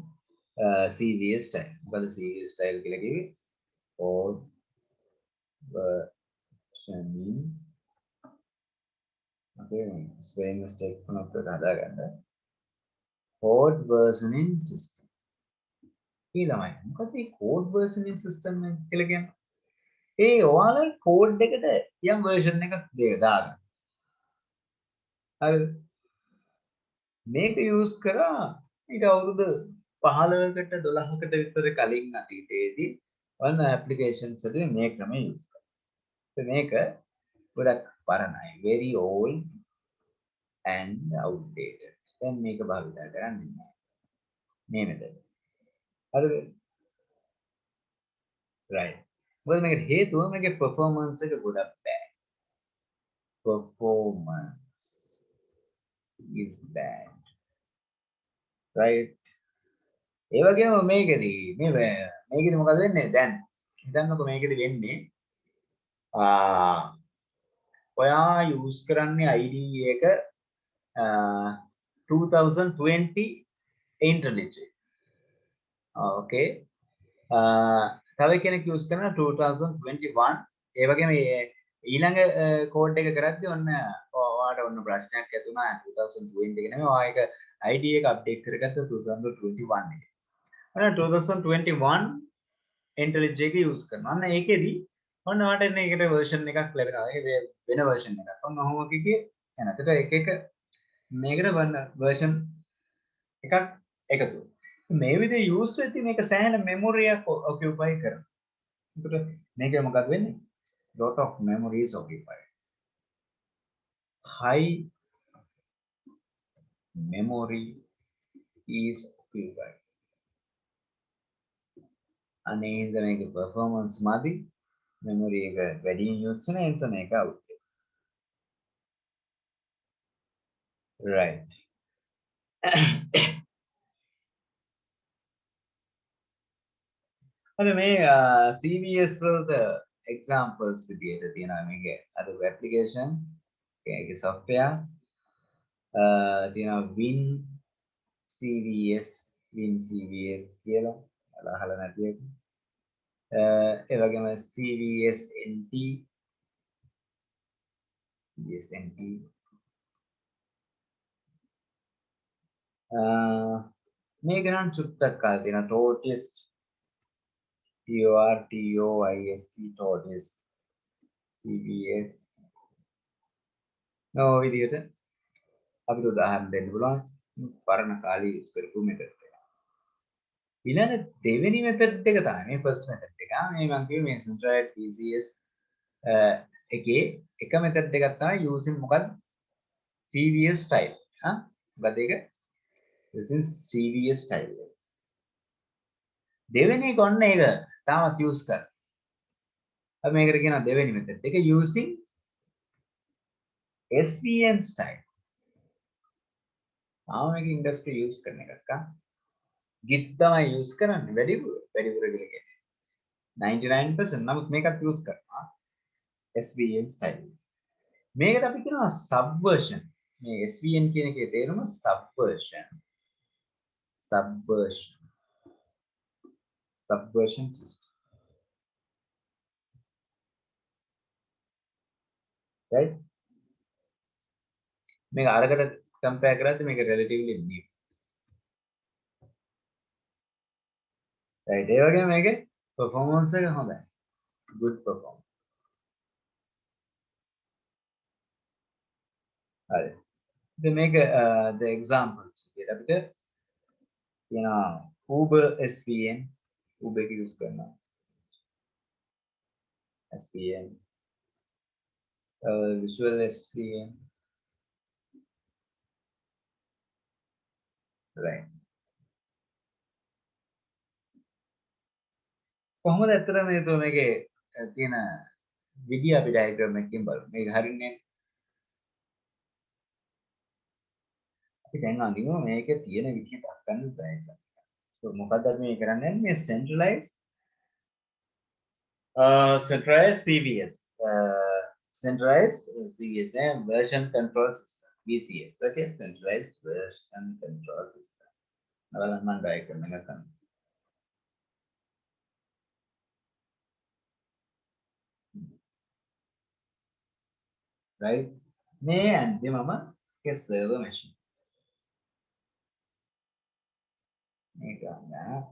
CVS style. මොකද CVS style කියලා කිව්වේ code versioning. Okay, spelling mistake මොනවද හදාගන්න. code versioning system. ඊළඟයි. මොකද මේ code versioning system කියලා කියන්නේ? ඒ ඔයාලා කෝඩ් එකට යම් version එකක් දාගන්න. හරිද? මේක use කරා ඊට අවුරුදු 15කට 12කට විතර කලින් අතීතයේදී ඔන්න applications වලින් මේ ක්‍රමය use කරා. මේක ගොඩක් පරණයි. very old and outdated. දැන් මේක භාවිත කරන්නේ නැහැ. මේ method. හරිද? right. මොකද මේකට හේතුව මේකේ performance එක ගොඩක් බෑ. Performance is bad. right. ඒ වගේම මේකෙදි මොකද වෙන්නේ? දැන් හිතන්නකෝ මේකෙදි වෙන්නේ ඔයා use කරන්නේ IDE එක 2020 IntelliJ. okay. තව කෙනෙක් use කරන 2021 ඒ වගේම මේ ඊළඟ කෝඩ් එක කරද්දී ඔන්න ඔයාලට ඔන්න ප්‍රශ්නයක් ඇති වුණා 2020 එක නෙමෙයි ඔයා ඒක ID එක අප්ඩේට් කරගත්ත 2021 එකේ. ඔන්න 2021 IntelliJ එක use කරනවා. අන්න ඒකෙදි ඔන්න ඔයාලට එන්නේ ඒකට version එකක් ලැබෙනවා. ඒක වෙන version එකක්. ඔන්න ඔහොම එකකේ එන. එතකොට එක මේකට version එකක් එකතු. මේ විදිහේ use වෙද්දී මේක සෑහෙන memory එක occupy කරනවා. එතකොට මේක මොකක්ද වෙන්නේ? Lot of memory is occupied. High memory is occupied. අනේ හින්දා මේක performance මදි. memory එක වැඩියෙන් use වෙන නිසා මේක out. Right. හරි මේ CVS වලට examples විදියට තියෙනවා මේකේ අර application ඒකේ software තියෙනවා Win CVS කියලා අහලා නැති එක ඒ වගේම CVS NT මේක නම් චුට්ටක් කාලා තියෙනවා TOTIS TORTOISC CVS නෝ විදියට අපිට උදාහරණ දෙන්න පුළුවන් පරණ කාලේ යූස් කරපු මෙතඩ් එක. ඊළඟ දෙවෙනි මෙතඩ් එක තමයි මේ ෆස්ට් මෙතඩ් එක. මේ මම කිව්වේ මේ centralized PCS එකේ එක මෙතඩ් එකක් තමයි using මොකක්ද? CVS style. මොකද ඒක? using CVS style. දෙවෙනි එක ඔන්න ඒක තාමත් use කරා. අපි මේකට කියනවා දෙවෙනි මෙතඩ් එක using SVN style. මේක ඉන්ඩස්ට්‍රි යූස් කරන එකක් Git තමයි යූස් කරන්නේ වැඩිපුර කියලා කියන්නේ 99% නමුත් මේකත් යූස් කරනවා SVN style මේකට අපි කියනවා subversion මේ SVN කියන එකේ තේරුම subversion system right මේක අරකට compare කරද්දී මේක relatively new right ඒ වගේම මේකේ performance එක හොඳයි good performance හරි ඉතින් මේක the examples විදියට අපිට කියනවා Uber SVN Uber එක use කරනවා SVN Visual SVN right කොහොමද ඇත්තට මේකේ තියෙන විදිය අපි ඩයග්‍රෑම් එකකින් බලමු මේක හරියන්නේ අපි දැන් අඳිනවා මේකේ තියෙන විදිය දක්වන්න ප්‍රයත්න කරනවා මොකද්ද අපි මේ කරන්නේ මේ centralized CVS centralized CVS version control system VCS okay centralized version control system බලන්න මම ඩයග්‍රෑම් එක ගන්නවා right මේ අන්තිමම ඒ server machine මේක ගන්න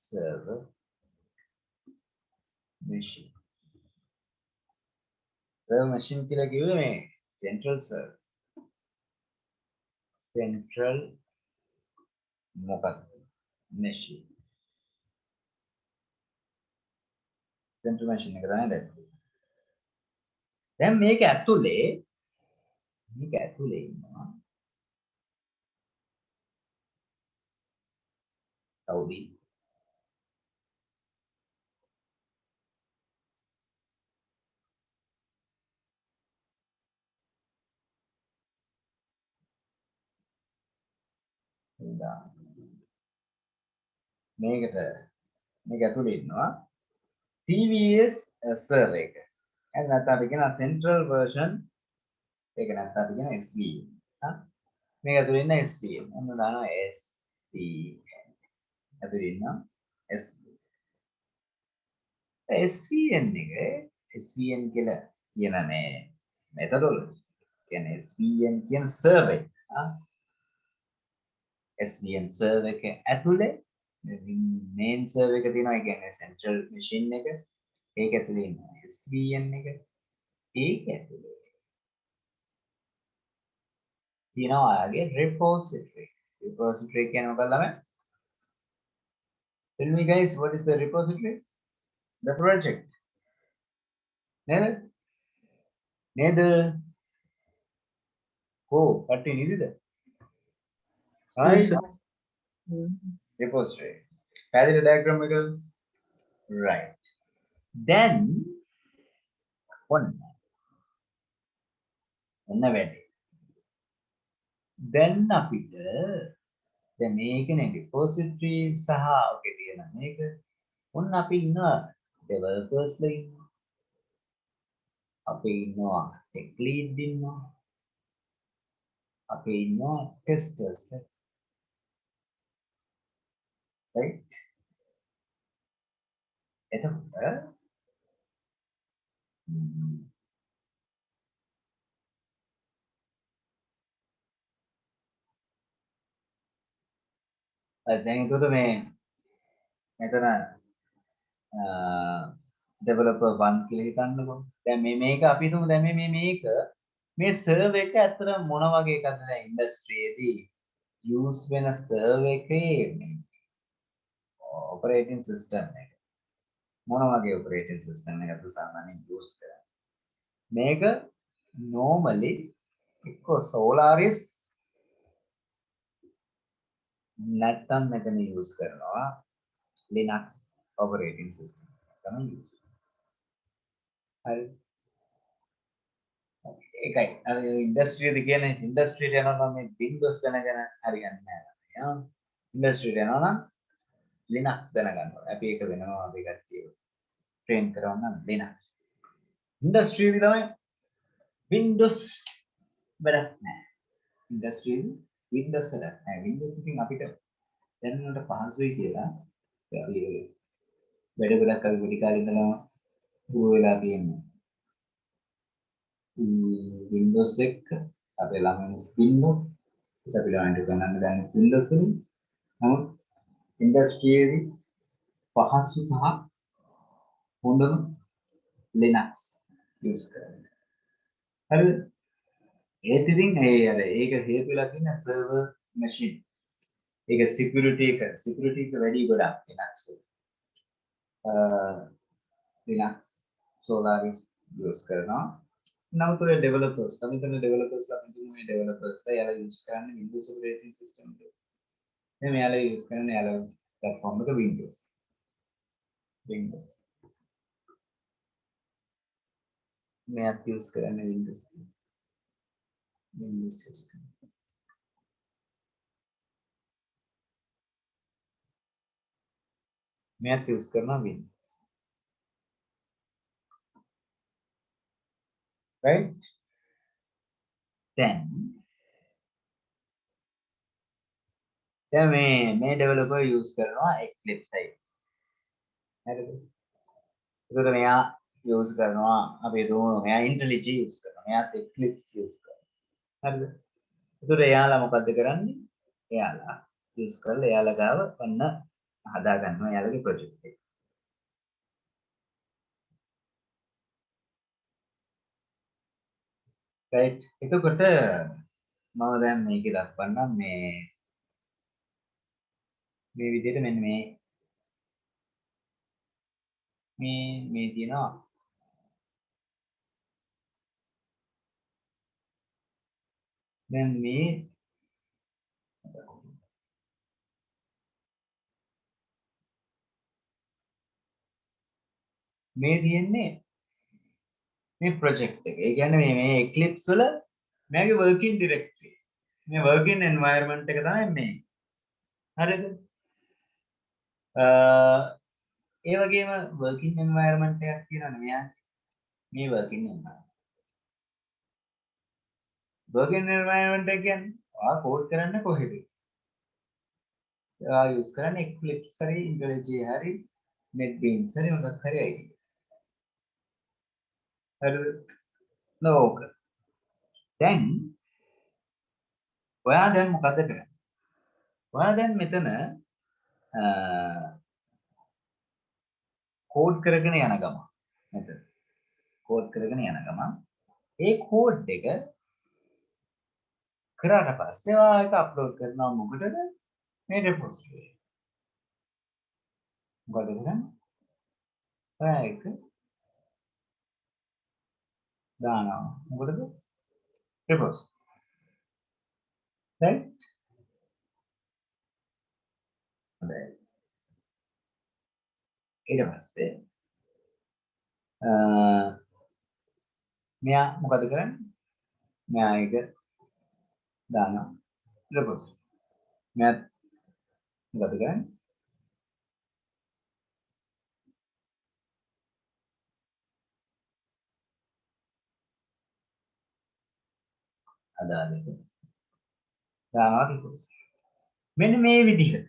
server machine කියලා කිව්වේ මේ central server central මොකක්ද machine central machine එක තමයි දැන් මේක ඇතුලේ ඉන්නවා කවුද මේක ඇතුලේ ඉන්නවා CVS server එක. එහෙනම් නැත්නම් අපි කියන central version ඒක නැත්නම් අපි කියන SVN. මේක ඇතුලේ ඉන්න SVN. ඔන්න දානවා SVN. ඇතුලේ ඉන්නවා SVN එක SVN කියලා කියන මේ methodology කියන්නේ SVN කියන survey SVN server එක ඇතුලේ main server එක තියෙනවා ඒ කියන්නේ central machine එක ඒක ඇතුලේ ඉන්නවා SVN එක ඒක ඇතුලේ තියෙනවා ඔයාගේ repository කියන්නේ මොකක්ද ළමයි tell me guys what is the repository the project නේද කට්ටිය නිදිද right repository පැහැදිලි diagram එක right then ඔන්න වැඩි then අපිට දැන් මේකනේ repository සහ ඔකේ තියෙන මේක ඔන්න අපි ඉන්නවා developers ලා ඉන්නවා අපි ඉන්නවා tech lead ඉන්නවා අපි ඉන්නවා testers right එතකොට දැන් එතකොට මේ මෙතන developer 1 කියලා හිතන්නකෝ දැන් මේක අපි හිතමු දැන් මේ server එක ඇත්තට මොන වගේ එකක්ද දැන් industry එකේදී use වෙන server එකේ operating system එක මොන වගේ operating system එකක්ද සාමාන්‍යයෙන් use කරන්නේ මේක normally එක්ක Solaris නැත්නම් මෙතන use කරනවා Linux operating system තමයි use හරි ඒකයි අර ඉන්ඩස්ට්‍රි එක කියන්නේ ඉන්ඩස්ට්‍රි එක යනවා මේ Windows දැනගෙන හරියන්නේ නැහැ ඉන්ඩස්ට්‍රි එක යනවා නම් Linux දැනගන්න ඕනේ අපි ඒක වෙනවා අපි කට්ටිය ට්‍රේන් කරනවා නම් Linux ඉන්ඩස්ට්‍රි එක තමයි Windows වැඩක් නැහැ ඉන්ඩස්ට්‍රි Windows වැඩක් නැහැ Windows එකෙන් අපිට දැනනට පහසුයි කියලා අපි වැඩ ගොඩක් අපි පොඩි කාලේ ඉඳලා පුරු වෙලා තියෙනවා Windows එක අපේ ළමයි Windows ඒක අපි ළමයින්ට ගණන් ගන්න Windows එකේ නමුත් ඉන්ඩස්ට්‍රි එකේ පහසු සහ හොඳම Linux use කරන්නේ හරිද ඒත් ඉතින් ඒක හේතු වෙලා තියෙන server machine ඒක security එක වැඩි ගොඩක් Linux Solaris use කරනවා නමුත් ඔය developers අපි කරන developers අපි තුමු මේ developers ලා යාලා use කරන්නේ Windows operating system එක මේ යාලා use කරන්නේ යාලා platform එක Windows මෙයාත් use කරන්නේ Windows system මෙයාත් use කරනවා Windows right then මේ developer use කරනවා Eclipse එක හරිද ඒකට මෙයා use කරනවා අපි දුමු මෙයා IntelliJ use කරනවා මෙයාත් Eclipse use කරනවා හරිද ඒකට එයාලා මොකද්ද කරන්නේ එයාලා use කරලා එයාලා ගාව ඔන්න හදා ගන්නවා එයාලගේ project එක right එතකොට මම දැන් මේකේ දක්වන්නම් මේ විදිහට මෙන්න මේ තියෙනවා දැන් මේ තියෙන්නේ මේ project එක. ඒ කියන්නේ මේ Eclipse වල මේගේ working directory. මේ working environment එක තමයි මේ. හරිද? ඒ වගේම working environment එකක් තියෙනවනේ මෙයා. මේ working environment. working environment එක කියන්නේ ඔයා කෝඩ් කරන්නේ කොහෙද? use කරන්නේ Eclipse හරි IntelliJ හරි NetBeans හරි මොකක් හරි ID. හරිද? නෝක. දැන් ඔයා දැන් මොකද කරන්නේ? ඔයා දැන් මෙතන කෝඩ් කරගෙන යන ගම. මෙතන කෝඩ් කරගෙන යන ගම. ඒ කෝඩ් එක කරාට පස්සේ ඔයා ඒක අප්ලෝඩ් කරනවා මොකටද? මේ repository. මොකද කරන්නේ? ඔයා ඒක දානවා. මොකටද? repository. right? හොඳයි. ඊට පස්සේ මෙයා මොකද කරන්නේ? මෙයා ඒක දානවා repository. මෙයා මොකද කරන්නේ? අදාළ එක දානවා repository. මෙන්න මේ විදිහට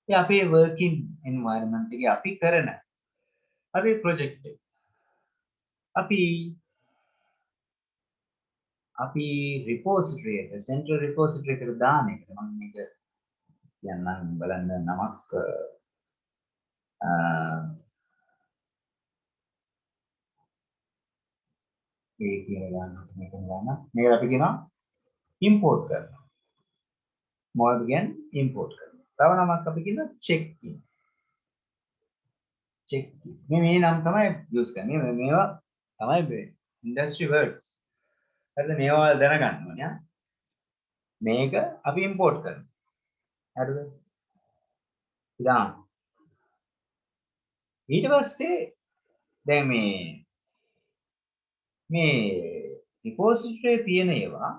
අපේ working environment එකේ අපි කරන අපේ project එක අපි repository එක central repository එකට දාන එක මම මේක කියන්නම් බලන්න නමක් ඒ කියලා ගන්න මේක ගන්න මේක අපි කියනවා import කරනවා මොකද කියන්නේ import කරනවා තව නමක් අපි කියනවා check in මේ නම් තමයි use කරන්නේ මේවා තමයි industry words හරිද මේවා දැනගන්න ඕනේ මේක අපි import කරනවා හරිද ඉතින් ඊට පස්සේ දැන් මේ repository තියෙන ඒවා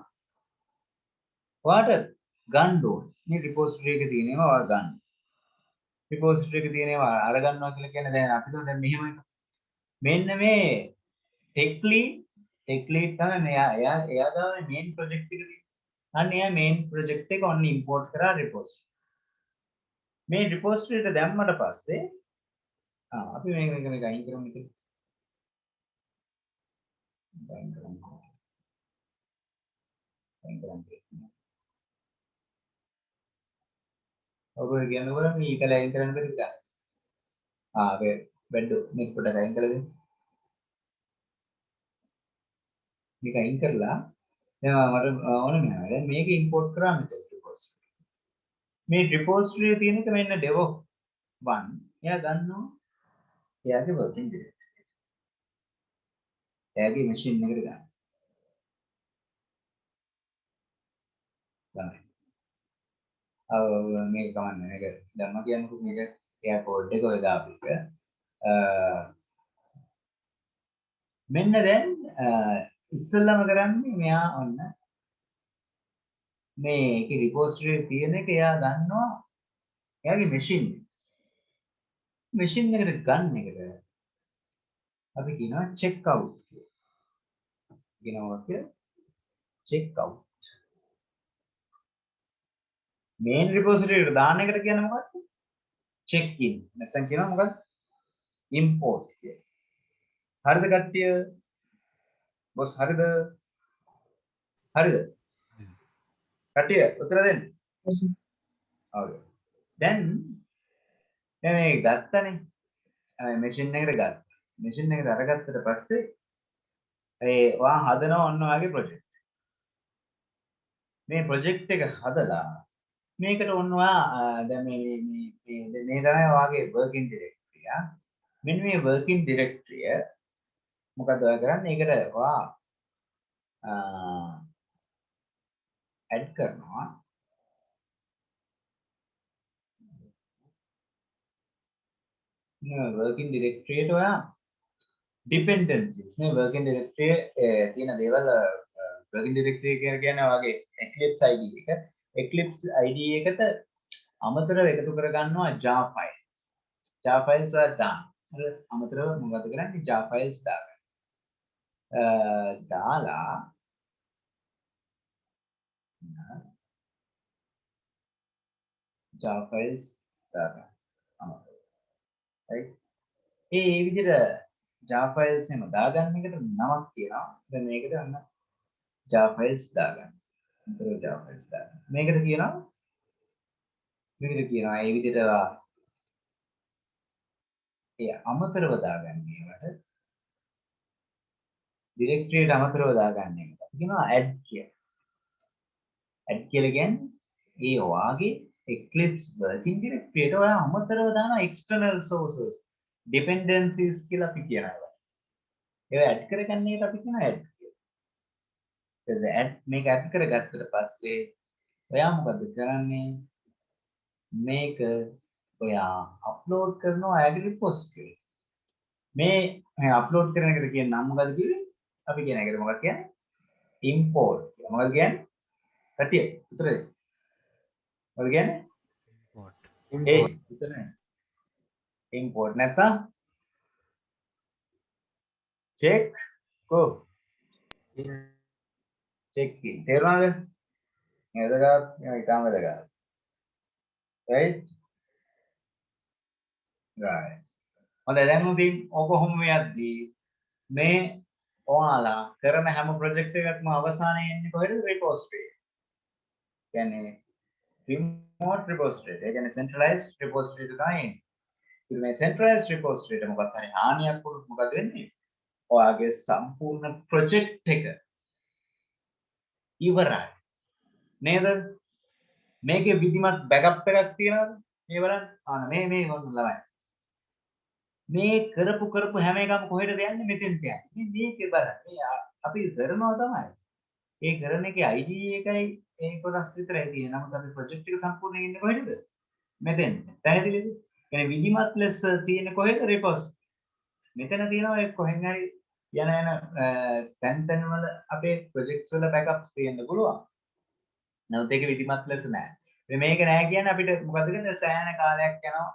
ඔයාලට ගන්න ඕනේ මේ repository එකේ තියෙන ඒවා ඔයාලා ගන්න repository එකේ තියෙන ඒවා අරගන්නවා කියලා කියන්නේ දැන් අපිට දැන් මෙහෙම මෙන්න මේ tech lead තමයි එයා තමයි main project එක තියෙන්නේ අන්න එයා main project එක ඔන්න import කරා repository මේ repository එකට දැම්මට පස්සේ අපි මේක අයින් කරමු කියලා අයින් කරමු ඔබ කියනකොට මේ ඊතල අයින් කරන්න බැරි කියලා අපේ බෙඩ් මේක පොඩ්ඩක් අයින් කරලා දෙන්න මේක අයින් කරලා දැන් මට ඕන නෑ දැන් මේක import කරා මෙතන repository මේ repository එකේ තියෙන එක මෙන්න dev1 එයා ගන්නවා එයාගේ working directory එයාගේ machine එකට ගන්න මේක කමන්නේ මේක දැම්ම කියන්නකෝ මේක එයා කෝඩ් එක ඔය දාපු එක මෙන්න දැන් ඉස්සෙල්ලාම කරන්නේ මෙයා ඔන්න මේකේ repository තියෙන එක එයා ගන්නවා එයාගේ machine එකට ගන්න එකට අපි කියනවා check out කියනවා check out main repository එකට දාන්න එකට කියන්නේ මොකක්ද check in නැත්නම් කියනවා මොකක්ද import කියලා හරිද කට්ටිය බොස් හරිද කට්ටිය උත්තර දෙන්න හරි දැන් මේ ගත්තනේ machine එකට ගත්තා machine එකට අරගත්තට පස්සේ ඒ වා හදනවා ඔන්න ඔයගේ project මේ project එක හදලා මේකට ඔන්න ඔයා දැන් මේ තමයි ඔයාගේ working directory මෙන්න මේ working directory මොකද ඔයා කරන්නේ ඒකට ඔයා add කරනවා working directory එකට ඔයා dependencies මේ working directory තියෙන දේවල් working directory කියන්නේ ඔයාගේ Eclipse ID එක Eclipse ID එකට අමතරව එකතු කර ගන්නවා jar files වල දාන්න හරි අමතරව මොකද කරන්නේ jar files දාගන්න දාලා Java files දාගන්න. අමතක. right? ඒ විදිහට Java files එහෙම දාගන්න එකට නමක් තියෙනවා. දැන් මේකට අන්න Java files දාගන්න. අතර Java files දාගන්න. මේකට කියනවා ඒ විදිහට ඒ අමතරව දාගන්න ඒවට directory එකට අමතරව දාගන්න එකට අපි කියනවා add කියලා. add කියලා කියන්නේ ඒ වාගේ Eclipse working directory එකට ඔයා අමතරව දාන external sources dependencies කියලා අපි කියනවා. ඒවා add කරගන්න එකට අපි කියනවා add කියලා. ඊට add මේක add කරගත්තට පස්සේ ඔයා මොකද කරන්නේ? මේක ඔයා අප්ලෝඩ් කරනවා ඔයාගේ repository. මේ අප්ලෝඩ් කරන එකට කියන නම මොකද කිව්වේ? අපි කියන එකට මොකක්ද කියන්නේ? import කියලා. මොකද කියන්නේ? කටිය උතරේ. මොකද කියන්නේ? උතරේ. import නැත්නම් check go check in. තේරුණාද? නේද ගා? මේ ඊටම වැදගත්. right? right. හොඳයි දැන් උදින් ඔක කොහොම යද්දී මේ ඔයාලා කරන හැම ප්‍රොජෙක්ට් එකක්ම අවසානයේ එන්නේ කොහෙද? repository. කියන්නේ remote repository. ඒ කියන්නේ centralized repository එක තමයි එන්නේ. ඉතින් මේ centralized repository එක මොකක්ද හරි හානියක් වුණොත් මොකද වෙන්නේ? ඔයාගේ සම්පූර්ණ ප්‍රොජෙක්ට් එක ඉවරයි. නේද? මේකේ විධිමත් බෑකප් එකක් තියෙනවද? මේ බලන්න. මේ වොන්න ළමයි. මේ කරපු හැම එකම කොහෙද යන්නේ? මෙතෙන්ට යන්නේ. මේකේ බලන්න. මේ අපි කරනවා තමයි. ඒ කරන එකේ ID එකයි ඒ කොටස් විතරයි තියෙන්නේ. නමුත් අපි ප්‍රොජෙක්ට් එක සම්පූර්ණයෙන් ඉන්නේ කොහෙද? මෙතෙන්. පැහැදිලිද? කියන්නේ විධිමත් ලෙස තියෙන්නේ කොහෙද? repository. මෙතන තියෙනවා ඒ කොහෙන් හරි යන තැන් වල අපේ ප්‍රොජෙක්ට්ස් වල බෑකප්ස් තියෙන්න පුළුවන්. නමුත් ඒක විධිමත් ලෙස නෑ. මේක නෑ කියන්නේ අපිට මොකද කියන්නේ සෑහෙන කාලයක් යනවා.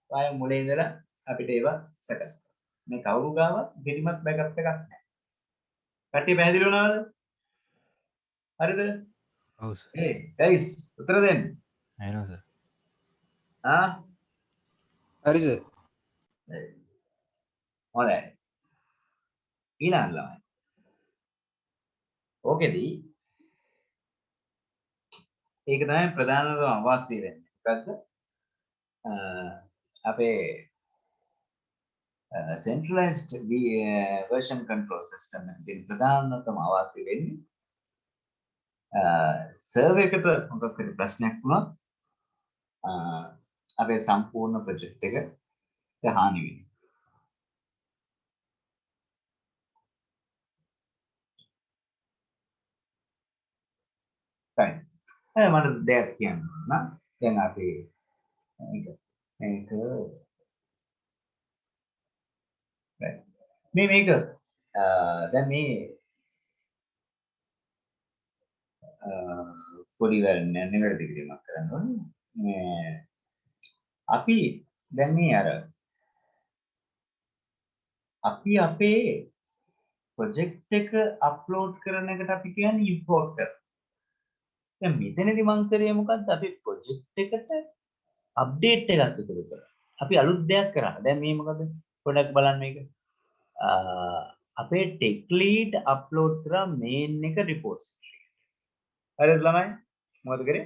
ආය මුලින් ඉඳලා අපිට ඒවා සකස් කරන්න. මේ කවුරු ගාව විධිමත් බෑකප් එකක් නෑ. කට්ටිය පැහැදිලි වුණාද? හරිද? ඔව් සර්. ඒ ගයිස් උත්තර දෙන්න. අයනවා සර්. ආ හරි සර්. හොඳයි. ඊළඟ ළමයි. ඕකෙදී ඒක තමයි ප්‍රධානම අවාසිය වෙන්නේ. මොකද්ද? අපේ centralized version control system එකේ ප්‍රධානතම අවාසිය වෙන්නේ සර්වර් එකට මොකක් හරි ප්‍රශ්නයක් වුණොත් අපේ සම්පූර්ණ ප්‍රොජෙක්ට් එක හානි වෙනවා. right. මට දෙයක් කියන්න ඕන. දැන් අපි මේක right. මේක දැන් මේ පොඩි නිවැරදි කිරීමක් කරන්න ඕනේ. අපි දැන් මේ අපි අපේ ප්‍රොජෙක්ට් එක අප්ලෝඩ් කරන එකට අපි කියන්නේ import කරනවා. දැන් මෙතනදී මම කරේ මොකද්ද? අපි ප්‍රොජෙක්ට් එකට අප්ඩේට් එකක් එකතු කරා. අපි අලුත් දෙයක් කරා. දැන් මේ මොකද? පොඩ්ඩක් බලන්න මේක. අපේ tech lead අප්ලෝඩ් කරා main එක repository. හරිද ළමයි? මොකද කරේ?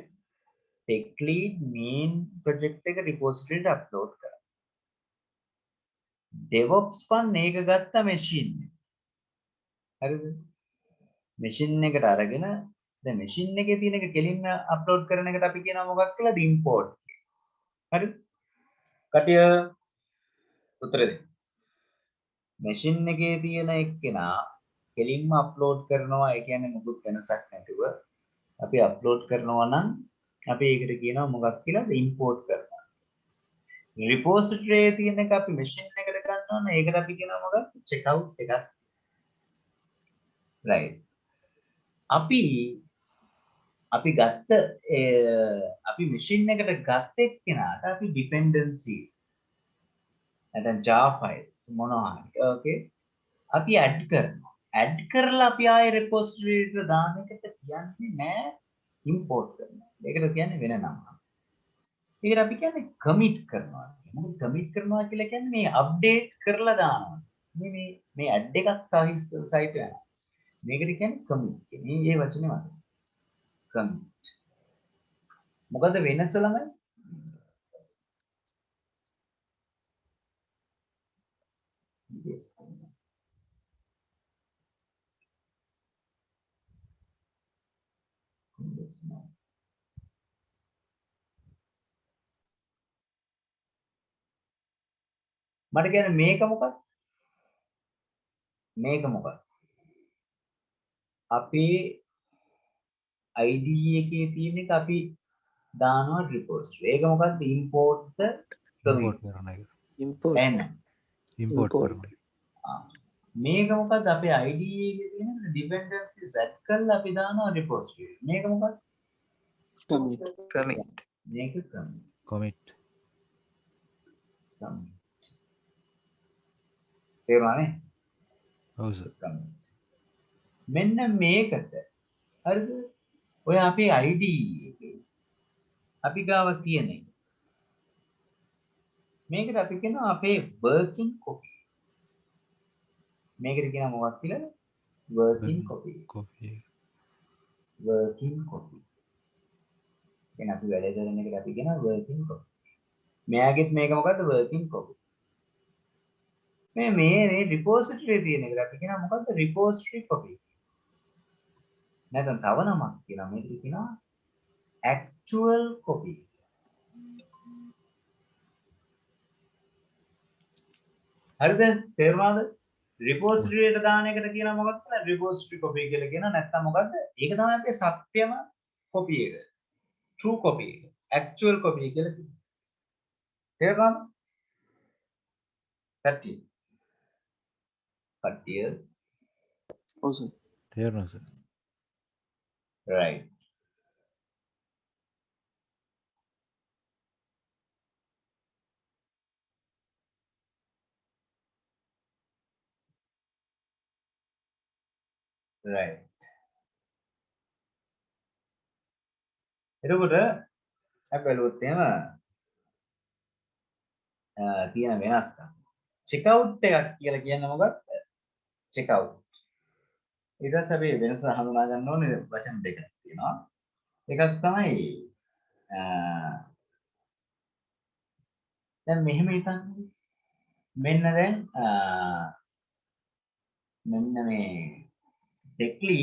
tech lead main project එක repository එකට අප්ලෝඩ් කරා. DevOps වන් මේක ගත්ත machine එක. හරිද? machine එකට අරගෙන දැන් machine එකේ තියෙන එක කෙලින්ම අප්ලෝඩ් කරන එකට අපි කියනවා මොකක් කියලාද? import. හරිද? කටිය උත්තර දෙන්න. machine එකේ තියෙන එක්කෙනා කෙලින්ම අප්ලෝඩ් කරනවා. ඒ කියන්නේ මොකුත් වෙනසක් නැතුව අපි අප්ලෝඩ් කරනවා නම් අපි ඒකට කියනවා මොකක් කියලාද? import කරනවා. repository එකේ තියෙන එක අපි machine එකට ගන්නවා නම් ඒකට අපි කියනවා මොකක්ද? check out එකක්. right. අපි ගත්ත අපි machine එකට ගත්ත එක්කෙනාට අපි dependencies නැත්නම් jar files මොනවා හරි okay අපි add කරනවා. add කරලා අපි ආයේ repository එකට දාන එකට කියන්නේ නෑ import කරනවා. ඒකට කියන්නේ වෙන නමක්. ඒකට අපි කියන්නේ කමිට් කරනවා. මොකද කමිට් කරනවා කියලා කියන්නේ මේ අප්ඩේට් කරලා දානවා. මේ ඇඩ් එකක් සහිත වෙනවා. මේකට කියන්නේ කමිට්. මේ වචනේ වගේ. කමිට්. මොකද වෙනස ළමයි? yes. Yes, no. මට කියන්නේ මේක මොකක්ද? මේක මොකක්ද? අපේ IDE එකේ තියෙන එක අපි දානවා repository. ඒක මොකක්ද? import the import commit. කරන එක. import එහෙනම් ඉම්පෝට් Import. කරන එක. මේක මොකක්ද? අපේ IDE එකේ තියෙන dependencies add කරලා අපි දානවා repository. මේක මොකක්ද? commit. commit මේක commit. කොමිට්. තේරුණානේ? ඔව් සර්. commit. මෙන්න මේකට හරිද? ඔය අපේ IDE එකේ අපි ගාව තියෙන එක. මේකට අපි කියනවා අපේ working copy. මේකට කියනවා මොකක්ද කියලා? working copy. Copy. working copy. එහෙනම් අපි වැඩ කරන එකට අපි කියනවා working copy. මෙයාගෙත් මේක මොකද්ද? working copy. මේ repository තියෙන එකට අපි කියනවා මොකද්ද? repository copy. නැත්නම් තව නමක් කියනවා මේකට කියනවා actual copy. හරිද? තේරුණාද? repository එකට දාන එකට කියනවා මොකක්ද? repository copy කියලා කියනවා. නැත්නම් මොකද්ද? ඒක තමයි අපේ සත්‍යම copy එක. true copy එක. actual copy කියලා කියනවා. තේරුණාද? කට්ටිය. Also, තේරුණා සර්. right. right. එතකොට අපි බලුවොත් එහෙම තියෙන වෙනස්කම්. check out එකක් කියලා කියන්නේ මොකක්ද? check out. ඊට පස්සේ අපි වෙනස හඳුනා ගන්න ඕනේ වචන දෙකක් තියෙනවා. එකක් තමයි දැන් මෙහෙම හිතන්න. මෙන්න දැන් මෙන්න මේ ඩෙක්ලි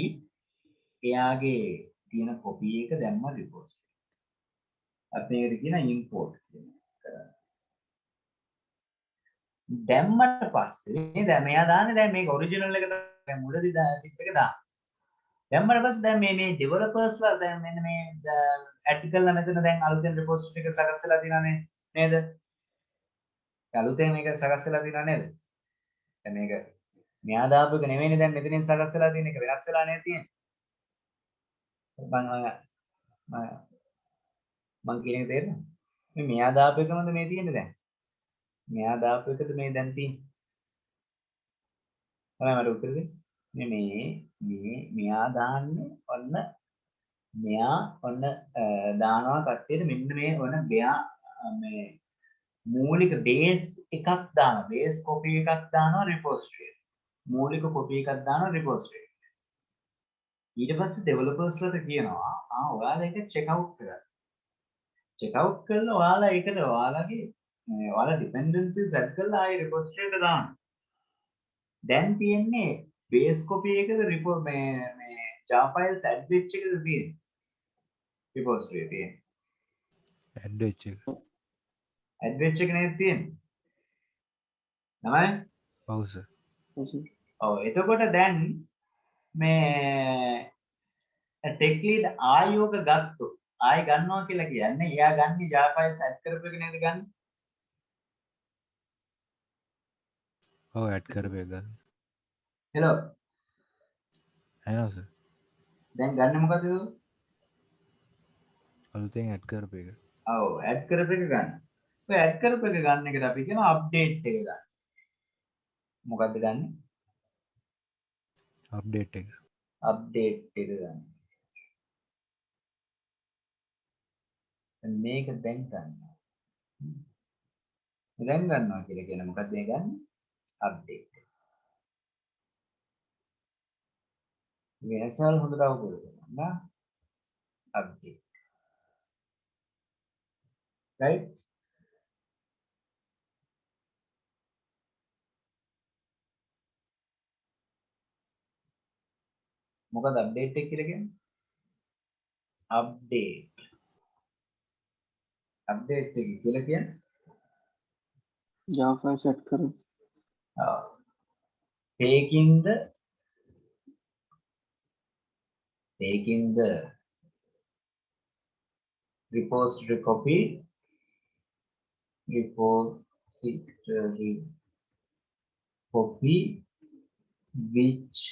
එයාගේ තියෙන කොපි එක දැම්ම රිපෝස්ට්. අපි ඒකට කියන import කියලා. දැම්මට පස්සේ දැන් මෙයා දාන්නේ දැන් මේක ඔරිජිනල් එක දැන් මුලදී ටිප් එක දාන්න. දැම්මට පස්සේ දැන් මේ ඩෙවලොපර්ස්ලා දැන් මෙන්න මේ ආටිකල් එක මෙතන දැන් අලුතෙන් රිපෝස්ට් එක සකස් වෙලා තියෙනවානේ නේද? අලුතෙන් මේක සකස් වෙලා තියෙනව නේද? දැන් මේක මෙයා දාපු එක නෙවෙයිනේ දැන් මෙතනින් සකස් වෙලා තියෙන එක වෙනස් වෙලා නේද තියෙන්නේ? මම කියන එක තේරෙනවද? මේ මෙයා දාපු එකමද මේ තියෙන්නේ දැන්? මෙයා දාපු එකද මේ දැන් තියෙන්නේ? තමයි මට උත්තර දෙන්න. මෙයා දාන්නේ ඔන්න මෙයා ඔන්න දානවා කට්ටියට මෙන්න මේ ඔන්න මෙයා මේ මූලික බේස් එකක් දානවා. බේස් කොපි එකක් දානවා රිපෝස්ටරි. මූලික කොපි එකක් දානවා රිපෝස්ටරි. ඊට පස්සේ ඩෙවලොපර්ස්ලාට කියනවා ඔයාලා ඒක චෙක් අවුට් කරන්න. චෙක් අවුට් කරලා ඔයාලා ඒකට ඔයාලගේ ඔයාලා ඩිපෙන්ඩන්සිස් ඇඩ් කරලා ආයේ රිපෝස්ටරි එකට දාන්න. දැන් තියෙන්නේ බේස් කොපි එකද මේ Java files add වෙච්ච එකද තියෙන්නේ? රිපෝස්ටරි එකේ තියෙන්නේ. ඇඩ් වෙච්ච එක. add වෙච්ච එක නේද තියෙන්නේ? තමයි? ඔව් සර්. also, ඔව් එතකොට දැන් මේ ටෙක් ලීඩ් ආයෝග ගත්තොත් ආය ගන්නවා කියලා කියන්නේ එයා ගන්නේ Java files add කරපු එක නේද ගන්නේ? ඔව් ඇඩ් කරපු එක ගන්න. හෙලෝ ඇහෙනවද සර්? දැන් ගන්න මොකද? අලුතෙන් ඇඩ් කරපු එක. ඔව් add කරපු එක ගන්න. ඔය add කරපු එක ගන්න එකට අපි කියනවා update එක ගන්න. මොකද්ද ගන්න? අප්ඩේට් එක. update එක ගන්න. මේක දැන් ගන්නවා. දැන් ගන්නවා කියලා කියන මොකක්ද මේ ගන්න? අප්ඩේට්. වෙනසල් හොඳට අවබෝධ කරගන්න. අප්ඩේට්. right? මොකද අප්ඩේට් එක කියලා කියන්නේ? අප්ඩේට්. අප්ඩේට් එක කියලා කියන්නේ Java file set करो. taking the repository copy which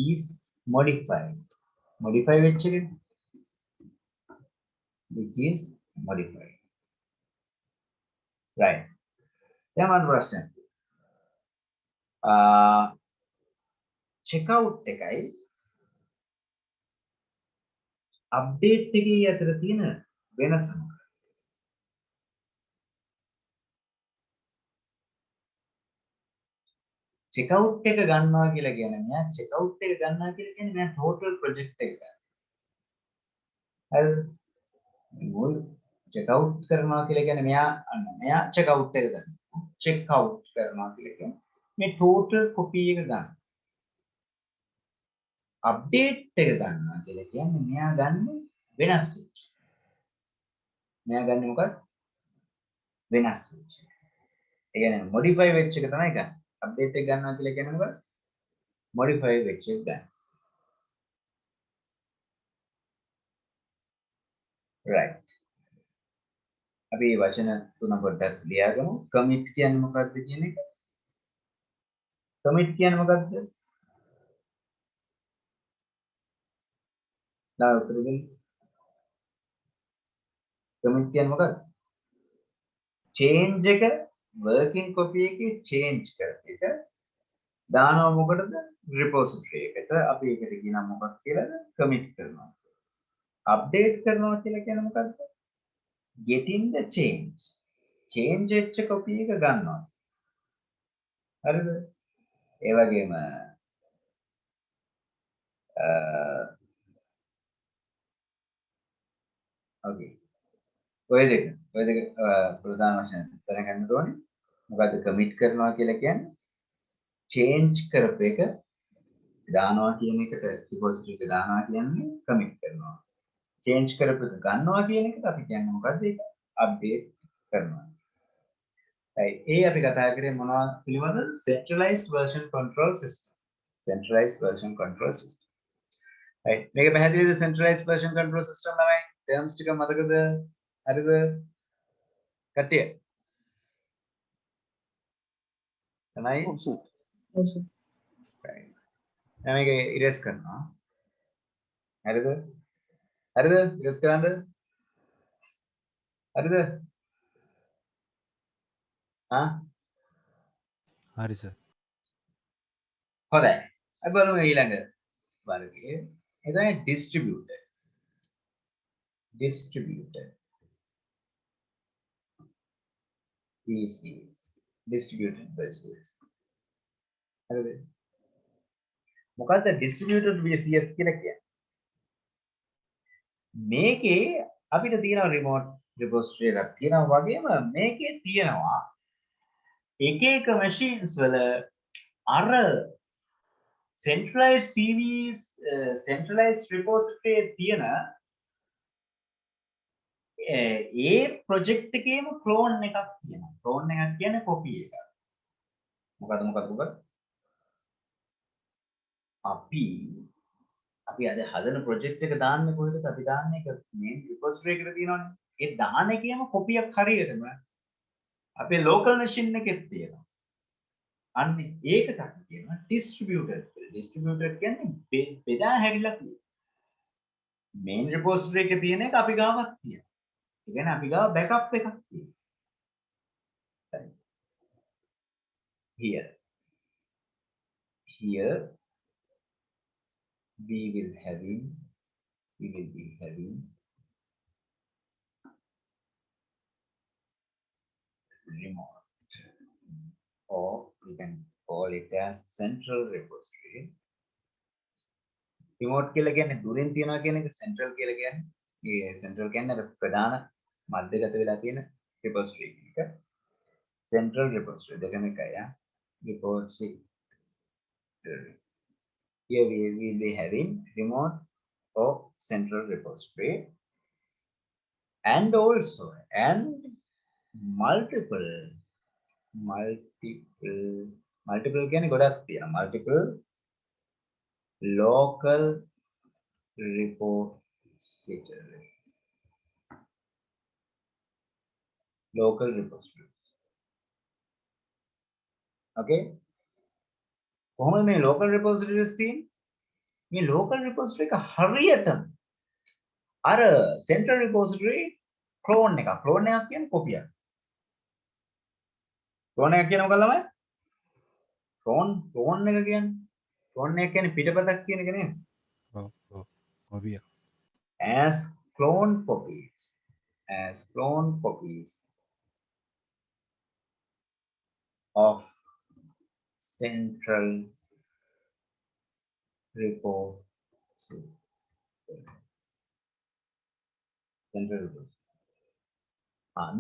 is modified which is modified, right? Then one question, checkout එකයි update එකේ අතර තියෙන වෙනස මොකක්ද? checkout එක ගන්නවා කියලා කියන්නේ මෙයා checkout එක ගන්නවා කියලා කියන්නේ මෙයා total project එක ගන්න. හරිද? මොල් checkout කරනවා කියලා කියන්නේ මෙයා checkout එක ගන්නවා. checkout කරනවා කියලා කියන්නේ මේ total copy එක ගන්න. update එක ගන්නවා කියලා කියන්නේ මෙයා ගන්න වෙනස් වෙච්ච. මෙයා ගන්න මොකක්ද? වෙනස් වෙච්ච. ඒ කියන්නේ modify වෙච්ච එක තමයි ගන්න. update එක ගන්නවා කියලා කියන්නේ මොකක්ද? modify වෙච්ච එක ගන්න. right. අපි මේ වචන තුන පොඩ්ඩක් ලියාගමු. commit කියන්නේ මොකක්ද කියන එක? commit කියන්නේ මොකක්ද? ලා උත්තර දෙන්න. commit කියන්නේ මොකක්ද? change එක working copy එකේ change කරන එක දානවා මොකටද? repository එකට. අපි ඒකට කියනවා මොකක්ද කියලාද? commit කරනවා. update කරනවා කියලා කියන්නේ මොකක්ද? getting the change වෙච්ච copy එක ගන්නවා. හරිද? ඒ වගේම okay. ඔය දෙක ප්‍රධාන වශයෙන් දැනගන්න ඕනේ. මොකද්ද commit කරනවා කියලා කියන්නේ? change කරපු එක දානවා කියන එකට repository එක දානවා කියන්නේ commit කරනවා. change කරපු එක ගන්නවා කියන එකට අපි කියන්නේ මොකද්ද ඒක? update කරනවා. right. ඒ අපි කතා කරේ මොනවා පිළිබඳද? centralized version control system. centralized version control system. right. මේක පැහැදිලිද centralized version control system ළමයි? terms ටික මතකද? හරිද? කට්ටිය. තමයි. Oh, sir. right. දැන් මේක erase කරනවා. හරිද? හරිද? erase කරන්න. හරිද? හරි සර්. හොඳයි. අපි බලමු ඊළඟ වර්ගයේ. ඒ තමයි distributed. PCs. distributed PCs. හරිද? මොකද්ද distributed PCs කියලා කියන්නේ? මේකේ අපිට තියෙනවා remote repository එකක් තියෙනවා වගේම මේකේ තියෙනවා එක එක machines වල අර centralized CVs centralized repository තියෙන ඒ project එකේම clone එකක් තියෙනවා. clone එකක් කියන්නේ copy එකක්. මොකද අපි අද හදන project එක දාන්නේ කොහෙද? අපි දාන්නේ ඒක main repository එකට තියෙනවනේ. ඒ දාන එකේම copy එකක් හරියටම අපේ local machine එකෙත් තියෙනවා. අන්න ඒකට අපි කියනවා distributed කියලා. distributed කියන්නේ බෙදා හැරිලා තියෙන. main repository එකේ තියෙන එක අපි ගාවත් තියෙනවා. ඒ කියන්නේ අපි ගාව backup එකක් තියෙනවා. here we will be having remote, or we can call it as central repository. Remote කියලා කියන්නේ දුරින් තියනවා කියන එක, central කියලා කියන්නේ ඒ central කියන්නේ අර ප්‍රධාන මැදගත වෙලා තියෙන repository එක. Central repository දෙකම එකයි ආ. Repository. Here we will be having remote or central repository, and also multiple කියන්නේ ගොඩක් තියෙනවා. Multiple local repositories. Local repositories. Okay. කොහොමද මේ local repositories තියෙන්නේ? මේ local repository එක හරියටම අර central repository clone එකක්. Clone එකක් කියන්නේ copy එකක්. Clone එකක් කියන්නේ මොකක්ද ළමයි? Clone එක කියන්නේ clone එක කියන්නේ පිටපතක් කියන එක නේද? Oh, copy. As clone copies of central repository.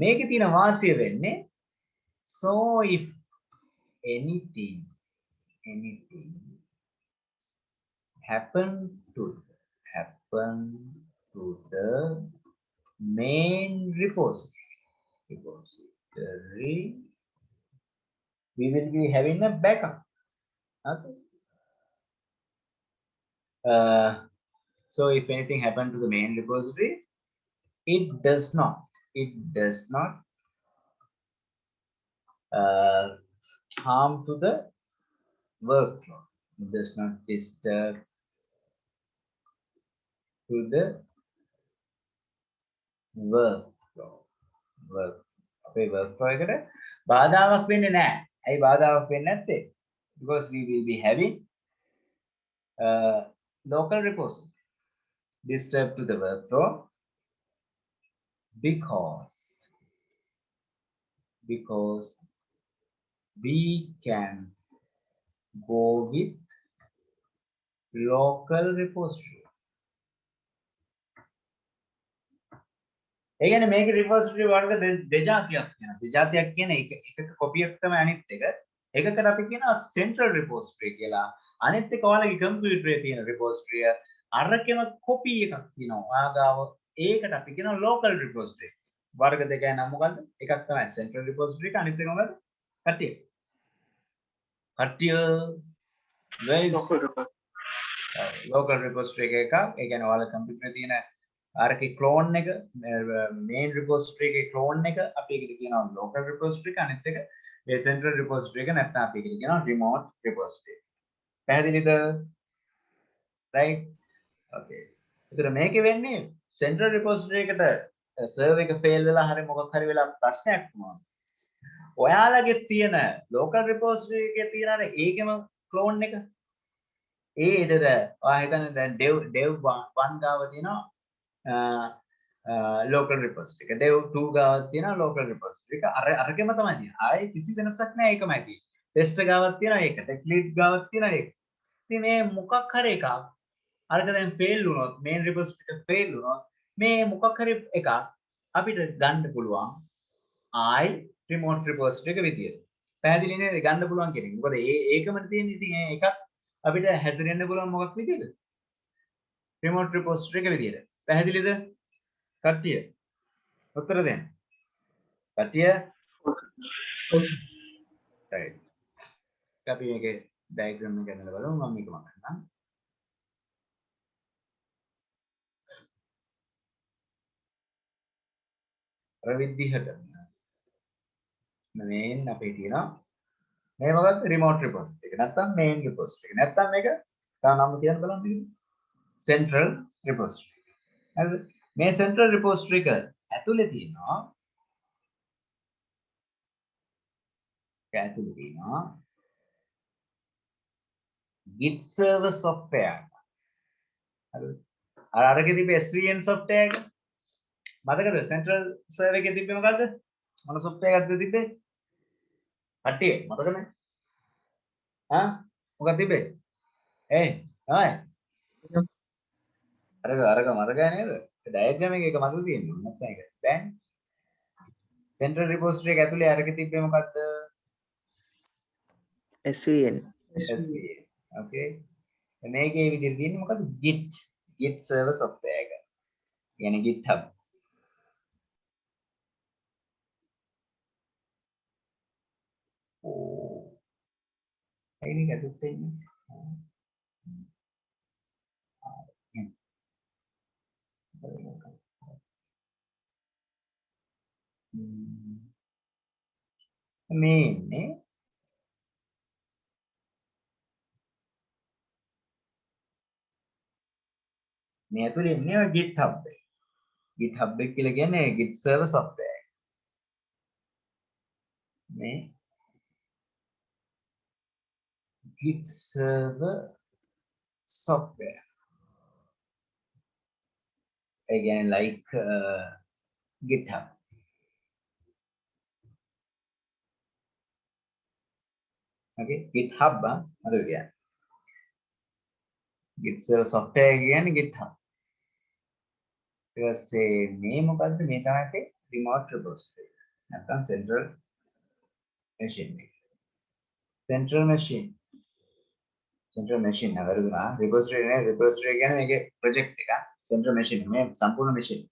මේකේ තියෙන වාසිය වෙන්නේ, so if anything happen to the main repository, we will be having a backup. Okay. So if anything happen to the main repository, it does not harm to the workflow. It does not disturb to the workflow. අපේ workflow එකට බාධාවක් වෙන්නේ නැහැ. ඇයි බාධාවක් වෙන්නේ නැත්තේ? Because we will be having local repository. Disturb to the workflow because we can go with local repository. ඒ කියන්නේ මේක repository වර්ග දෙජාතියක් තියෙනවා. දෙජාතියක් කියන එකක copy එකක් තමයි අනිත් එක. එකකට අපි කියනවා central repository කියලා. අනිත් එක ඔයාලගේ computer එකේ තියෙන repository. අරකෙම copy එකක් තියෙනවා. ඔයාගාව ඒකට අපි කියනවා local repository. වර්ග දෙකයි නම් මොකද්ද? එකක් තමයි central repository එක, අනිත් එක මොකද්ද? කට්ටිය. local repository එකක්. ඒ කියන්නේ ඔයාලා computer එකේ තියෙන අරකේ clone එක, main repository එකේ clone එක අපි ඒකට කියනවා local repository එක, අනිත් එක ඒ central repository එක නැත්නම් අපි ඒකට කියනවා remote repository. පැහැදිලිද? right? okay. ඒතර මේකේ වෙන්නේ central repository එකට server එක fail වෙලා හරි මොකක් හරි වෙලා ප්‍රශ්නයක් වුණා. ඔයාලගේ තියෙන local repository එකේ තියෙන අර ඒකෙම clone එක ඒ ඉතද ඔයා හිතන්නේ දැන් dev 1 ගාව තියෙනවා local repository එක, dev 2 ගාව තියෙනවා local repository එක. අරගෙම තමයි තියෙන්නේ. ආයේ කිසි වෙනසක් නැහැ, ඒකමයි තියෙන්නේ. test ගාවක් තියෙනවා ඒක, tech lead ගාවක් තියෙනවා ඒක. ඉතින් මේ මොකක් හරි එකක් අරක දැන් fail වුණොත්, main repository එක fail වුණොත්, මේ මොකක් හරි එකක් අපිට ගන්න පුළුවන් ආයි remote repository එක විදියට. පැහැදිලි නේද? ගන්න පුළුවන් කියන එක. මොකද ඒකම තියෙන්නේ. ඉතින් එකක් අපිට හැසිරෙන්න පුළුවන් මොකක් විදියද? remote repository එක විදියට. පැහැදිලිද? කට්ටිය උත්තර දෙන්න. කට්ටිය right. අපි මේකේ diagram එක ගන්නලා බලමු. මම මේක මකන්නම්. විදිහට main අපේ තියෙනවා මේ මොකක්ද remote repository එක නැත්නම් main repository එක නැත්නම් මේක තව නම කියන්න බලන්න central repository. හරිද? මේ central repository එක ඇතුලේ තියෙනවා git server software. හරිද? අරකේ තිබ්බ SVN software එක මතකද? central server එකේ තිබ්බේ මොකද්ද? මොන software එකක්ද තිබ්බේ? කට්ටිය මතකනේ? ආ මොකක්ද තිබ්බේ? ඒ නෑ අරක මතකයි නේද? ඩයග්‍රෑම් එකේ එක මතක තියෙන්නේ නැත්නම් ඒක. දැන් සෙන්ට්‍රල් රිපොසිටරි එක ඇතුලේ අරක තිබ්බේ මොකද්ද? SVN. SVN. Okay. මේකේ විදිහට තියෙන්නේ මොකද්ද? Git server software එක. يعني GitHub. ඕ. ඒක ඇතුලේ තියෙන්නේ. මේ ඉන්නේ මේ ඇතුලේ ඉන්නේ GitHub එක. GitHub එක කියලා කියන්නේ Git server software එක. මේ Git server software. Again, like GitHub. Okay, GitHub. Again, Git server software again GitHub. Because මේ මොකද්ද මේ තමයි remote repository. නැත්නම් central machine. Central machine. Central machine නවරුනා repository කියන්නේ මේකේ project එක. Central machine මේ සම්පූර්ණ machine.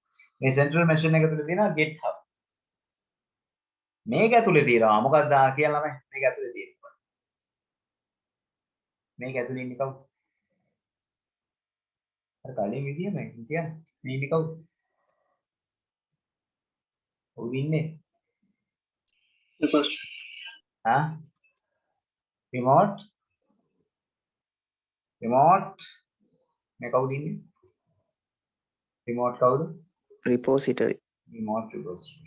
මේ central machine එක තුල තියෙනවා GitHub. මේක ඇතුලේ තියෙනවා මොකක්ද කියලා ළමයි මේක ඇතුලේ තියෙනවා. මේක ඇතුලේ ඉන්නේ කවුද? අර කලින් විදියම කියන්නේ මේ ඉන්නේ කවුද? ඔව් ඉන්නේ. Repository. ආ remote මේ කවුද ඉන්නේ? remote කවුද? Repository. remote repository.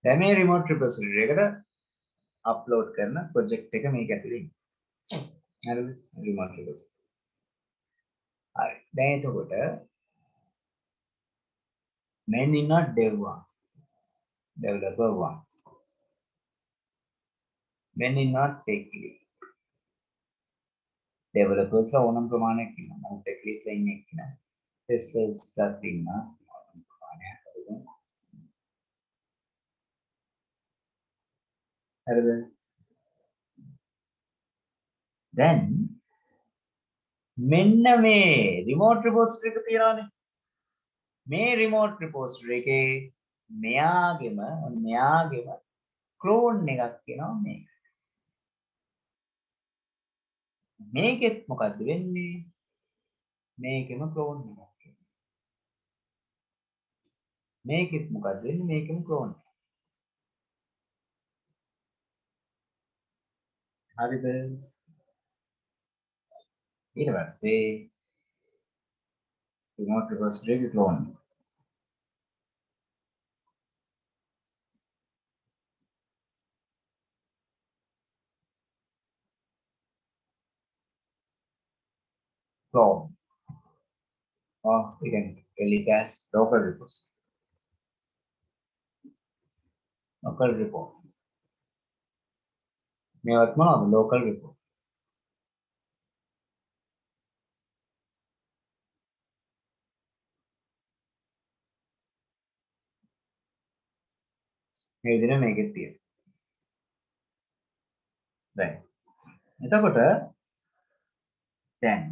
දැන් මේ remote repository එකට upload කරන project එක මේක ඇතුලේ ඉන්නේ. හරිද? remote repository. හරි. දැන් එතකොට men in not dev one. Developer one. Men in not tech lead. Developers ලා ඕනම ප්‍රමාණයක් ඉන්නවා. නමුත් tech lead ලා ඉන්නේ නැහැ. Testers ලාත් ඉන්නවා. ඕනම ප්‍රමාණයක් හරිද? හරිද? දැන් මෙන්න මේ remote repository එක තියනවානේ. මේ remote repository එකේ මෙයාගෙම clone එකක් කියනවා මේක. මේකෙත් මොකද්ද වෙන්නේ? මේකෙම clone එකක්. මේකෙත් මොකද්ද වෙන්නේ? මේකෙම clone එකක්. හරිද? ඊට පස්සේ remote repository එකේ clone එක. clone. Or we can tell it as local repository. Local report. මේවත් මොනවද? local report. මේ විදිහට මේකෙත් තියෙනවා. දැන් එතකොට දැන්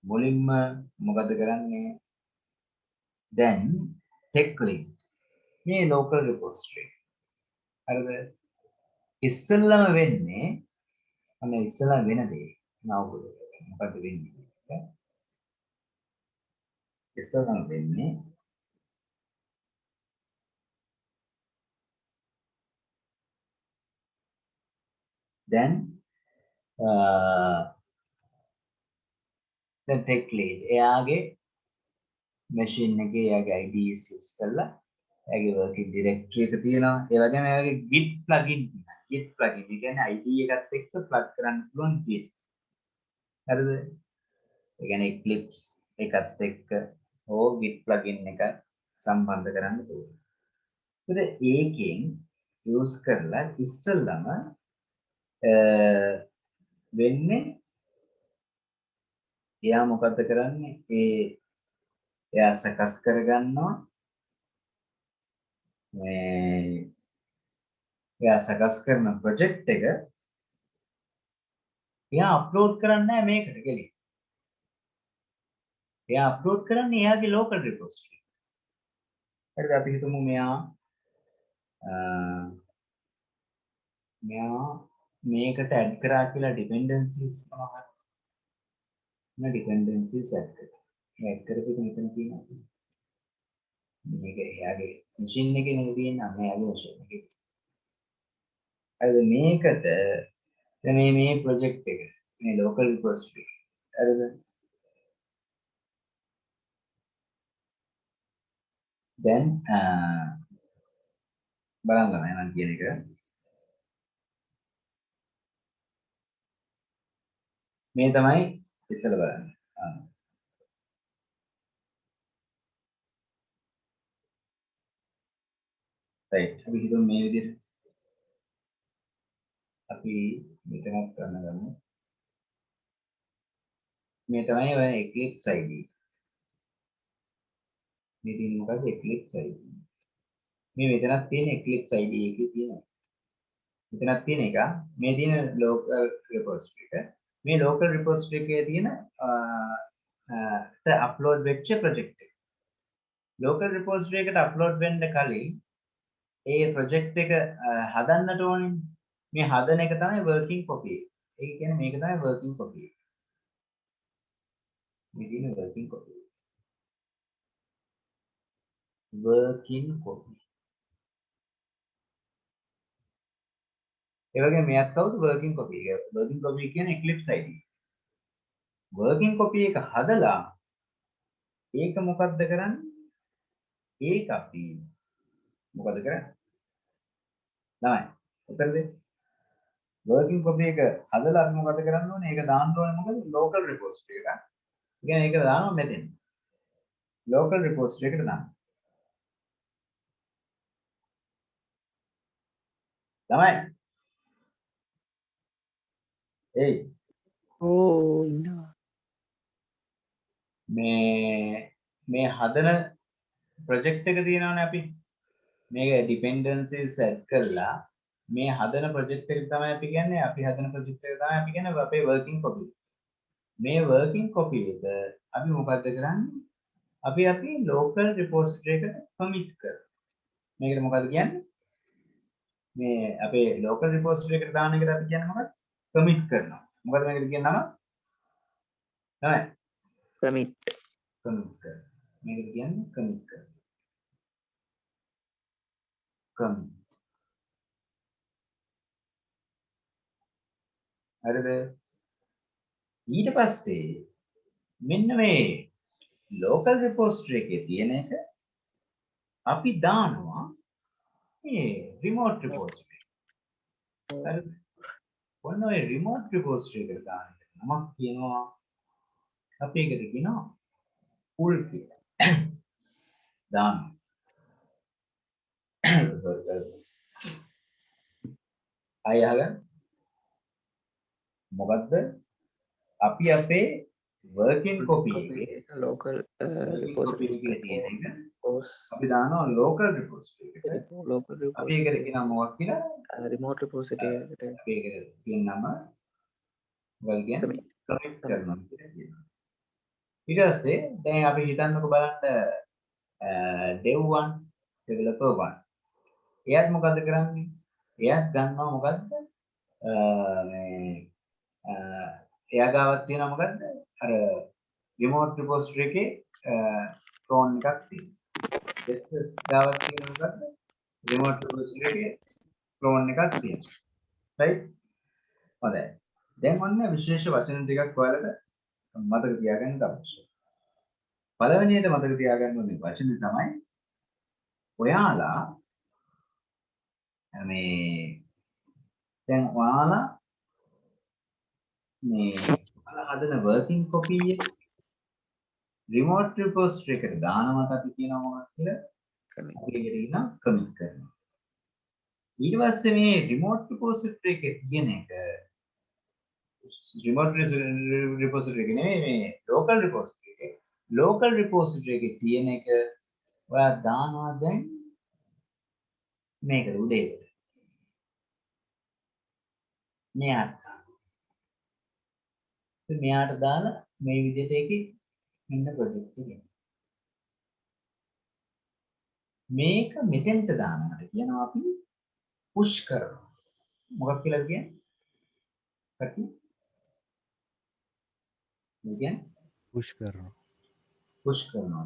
මුලින්ම මොකද කරන්නේ? දැන් tech lead මේ local repository. හරිද? ඉස්සෙල්ලම වෙන්නේ අන්න ඉස්සෙල්ලා වෙන දේ. නවුද? මොකද වෙන්නේ? ඉස්සෙල්ලම වෙන්නේ දැන් tech lead එයාගේ machine එකේ එයාගේ IDs use කරලා එයාගේ working directory එක තියෙනවා. ඒ වගේම එයාගේ git plugin තියෙනවා. git plugin ඒ කියන්නේ ID එකත් එක්ක plug කරන්න පුළුවන් git. හරිද? ඒ කියන්නේ Eclipse එකත් එක්ක ඕ git plugin එක සම්බන්ධ කරන්න ඕනේ. ඒත් ඒකෙන් යූස් කරලා ඉස්සෙල්ලම වෙන්නේ එයා මොකද්ද කරන්නේ? එයා සකස් කරගන්නවා මේ එයා සකස් කරන ප්‍රොජෙක්ට් එක එයා අප්ලෝඩ් කරන්නේ නැහැ මේකට කෙලින්. එයා අප්ලෝඩ් කරන්නේ එයාගේ ලෝකල් රිපොසිටරි. හරිද? අපි හිතමු මෙයා මේකට ඇඩ් කරා කියලා ඩිපෙන්ඩන්සිස් මොනවා හරි. ඩිපෙන්ඩන්සිස් ඇඩ් කරා. ඇඩ් කරපු මෙතන තියෙනවා. මේක එයාගේ මැෂින් එකේ නේ තියෙන්නේ. එයාගේ මැෂින් එකේ. හරිද? මේකට මේ ප්‍රොජෙක්ට් එක මේ ලෝකල් රිපොසිටරි. හරිද? දැන් බලන්න මම කියන එක මේ තමයි ඉස්සෙල්ලා බලන්න. right අපි හිතමු මේ විදිහට අපි මෙතනක් කරන්න ගමු. මේ තමයි ඔය Eclipse ID. මේ තියෙන මොකද Eclipse ID. මේ මෙතනක් තියෙන Eclipse ID එකේ තියෙනවා. මෙතනක් තියෙන එක මේ තියෙන local repository එක. මේ local repository එකේ තියෙන upload වෙච්ච project එක. local repository එකට upload වෙන්න කලින් ඒ project එක හදන්නට ඕනේ. මේ හදන එක තමයි working copy. ඒ කියන්නේ මේක තමයි working copy. මේ තියෙන working copy. working copy. ඒ වගේ මෙයක් කවුද working copy එක. working copy කියන්නේ Eclipse ID. working copy එක හදලා ඒක මොකද්ද කරන්නේ? ඒක අපි මොකද කරන්නේ? නෑ. උත්තරද? working copy එක හදලා අපි මොකද කරන්න ඕනේ? ඒක දාන්න ඕනේ මොකද? local repository එකට. ඒ කියන්නේ ඒක දානවා මෙතෙන්. local repository එකට දාන්න. තමයි. ඒයි ඉන්නවා. මේ හදන ප්‍රොජෙක්ට් එක තියෙනවානේ අපි. මේක dependencies set කරලා මේ හදන ප්‍රොජෙක්ට් එක තමයි අපි කියන්නේ අපි හදන ප්‍රොජෙක්ට් එක තමයි අපි කියන්නේ අපේ working copy. මේ working copy එක අපි මොකද්ද කරන්නේ? අපි local repository එකට commit කරනවා. මේකට මොකද්ද කියන්නේ? මේ අපේ local repository එකට දාන එකට අපි කියන්නේ මොකක්ද? commit කරනවා. මොකද මේකට කියන නම? තමයි. Commit. commit කරනවා. මේකට කියන්නේ commit කරනවා. commit. හරිද? ඊට පස්සේ මෙන්න මේ local repository එකේ තියෙන එක අපි දානවා මේ remote repository. හරිද? ඔන්න ඔය remote repository එකට දාන්න නමක් කියනවා අපි ඒකට කියනවා pull කියලා. දාන්න. අය අහගන්න. මොකද්ද? අපි අපේ working copy එකේ local repository repository එකේ තියෙන එක course අපි දානවා local repository එකට. local අපි ඒකට කියනවා මොකක් කියලා? remote repository එකට අපි ඒකට කියන නම මොකක්ද කියන්නේ? commit කරනවා කියලා කියනවා. ඊට පස්සේ දැන් අපි හිතන්නකෝ බලන්න dev1 developer1 එයාත් මොකද කරන්නේ? එයාත් ගන්නවා මොකද්ද? මේ එයා ගාවක් තියෙනවා මොකද්ද? අර remote repository එකේ clone එකක් තියෙනවා. ss ගාවක් තියෙනවා මොකද්ද? remote repository එකේ clone එකක් තියෙනවා. right? හොඳයි. දැන් ඔන්න විශේෂ වචන ටිකක් ඔයාලට මතක තියාගන්න අවශ්‍යයි. පළවෙනියට මතක තියාගන්න ඕනේ වචනේ තමයි ඔයාලා මේ දැන් ඔයාලා මේ ඔයාලා හදන working copy එක remote repository එකට දානවට අපි කියනවා මොකක්ද කියලා? Commit. අපි ඒකට කියනවා commit කරනවා. ඊට පස්සේ මේ remote repository එකේ තියෙන එක remote repository එක නෙමෙයි මේ local repository එකේ. local repository එකේ තියෙන එක ඔයා දානවා දැන් මේකට උදේට. මෙයාට දාලා මේ විදිහට ඒකේ මෙන්න ප්‍රොජෙක්ට් එක. මේක මෙතෙන්ට දානකට කියනවා අපි පුෂ් කරනවා. මොකක් කියලාද කියන්නේ? කටි. මේ කියන්නේ push කරනවා. පුෂ් කරනවා.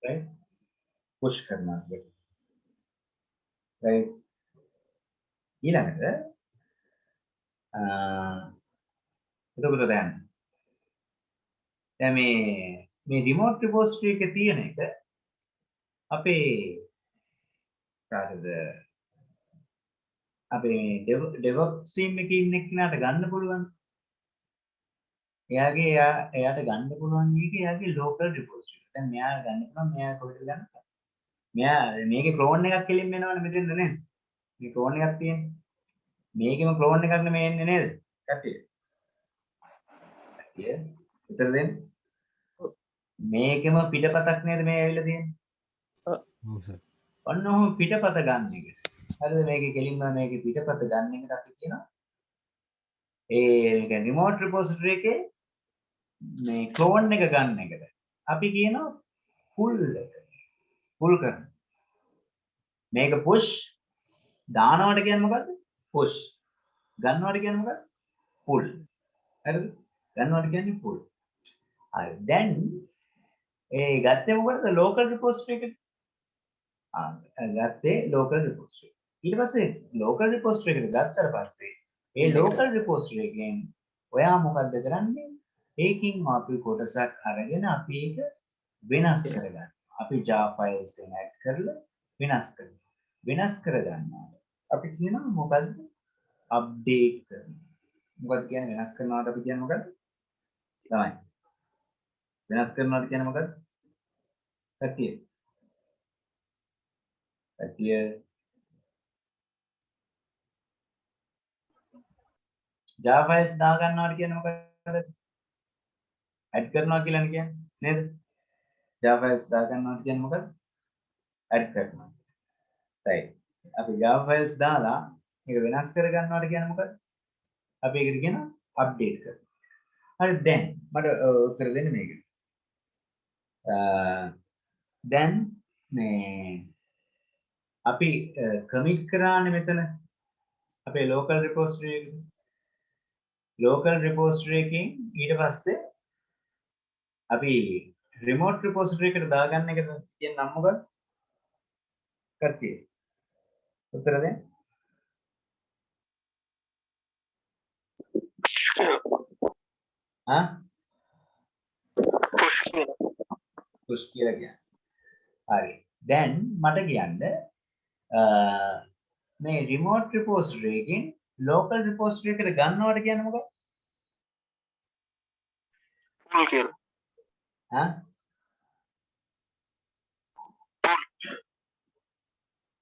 right? පුෂ් කරනවා කියන්නේ. right? ඊළඟට එතකොට දැන් මේ remote repository එකේ තියෙන එක අපේ කාටද අපේ DevOps team එකේ ඉන්න කෙනාට ගන්න පුළුවන්. එයාට ගන්න පුළුවන් එක එයාගේ local repository. දැන් මෙයා ගන්න පුළුවන් මෙයා කොහෙද ගන්න? මෙයා මේකේ clone එකක් කෙලින් එනවනේ මෙතෙන්ද නේද? මේ clone එකක් තියෙන්නේ. මේකෙම clone එකක් නෙමෙයි එන්නේ නේද? කට්ටිය. කට්ටිය. උත්තර දෙන්න. මේකෙම පිටපතක් නේද මේ ඇවිල්ලා තියෙන්නේ? ඔව් සර්. ඔන්න ඔහොම පිටපත ගන්න එක. හරිද? මේකේ කෙලින්ම මේකේ පිටපත ගන්න එකට අපි කියනවා ඒ remote repository එකේ මේ clone එක ගන්න එකට අපි කියනවා pull එක. pull කරන. මේක push දානවට කියන්නේ මොකද්ද? push. ගන්නවට කියන්නේ මොකද්ද? pull. හරිද? ගන්නවට කියන්නේ pull. හරි. දැන් ඒ ගත්තේ මොකටද? local repository එකට. ගත්තේ local repository. ඊට පස්සේ local repository එකට ගත්තට පස්සේ ඒ local repository එකෙන් ඔයා මොකද්ද කරන්නේ? ඒකින් අපි කොටසක් අරගෙන අපි ඒක වෙනස් කරගන්නවා. අපි Java files එක add කරලා වෙනස් කරනවා. වෙනස් කරගන්නවා. අපි කියනවා මොකද්ද? update කරනවා. මොකක්ද කියන්නේ වෙනස් කරනවාට අපි කියන්නේ මොකද්ද? තමයි. වෙනස් කරනවාට කියන්නේ මොකද්ද? කට්ටිය. Java files දා ගන්නවාට කියන්නේ මොකද්ද? add කරනවා කියලා කියන්නේ නේද? Java files දා ගන්නවාට කියන්නේ මොකද්ද? add කරනවා. right. අපි Java files දාලා මේක වෙනස් කර ගන්නවාට කියන්නේ මොකද්ද? අපි ඒකට කියනවා update කරනවා. හරි දැන් මට උත්තර දෙන්න මේකට. දැන් මේ අපි commit කරානේ මෙතන අපේ local repository එකේ. local repository එකෙන් ඊට පස්සේ අපි remote repository එකට දාගන්න එක කියන නම මොකක්ද? කට්ටිය. උත්තර දෙන්න. push කියලා කියන්නේ. හරි. දැන් මට කියන්න මේ remote repository එකෙන් local repository එකට ගන්නවට කියන්නේ මොකක්ද? pull කියලා.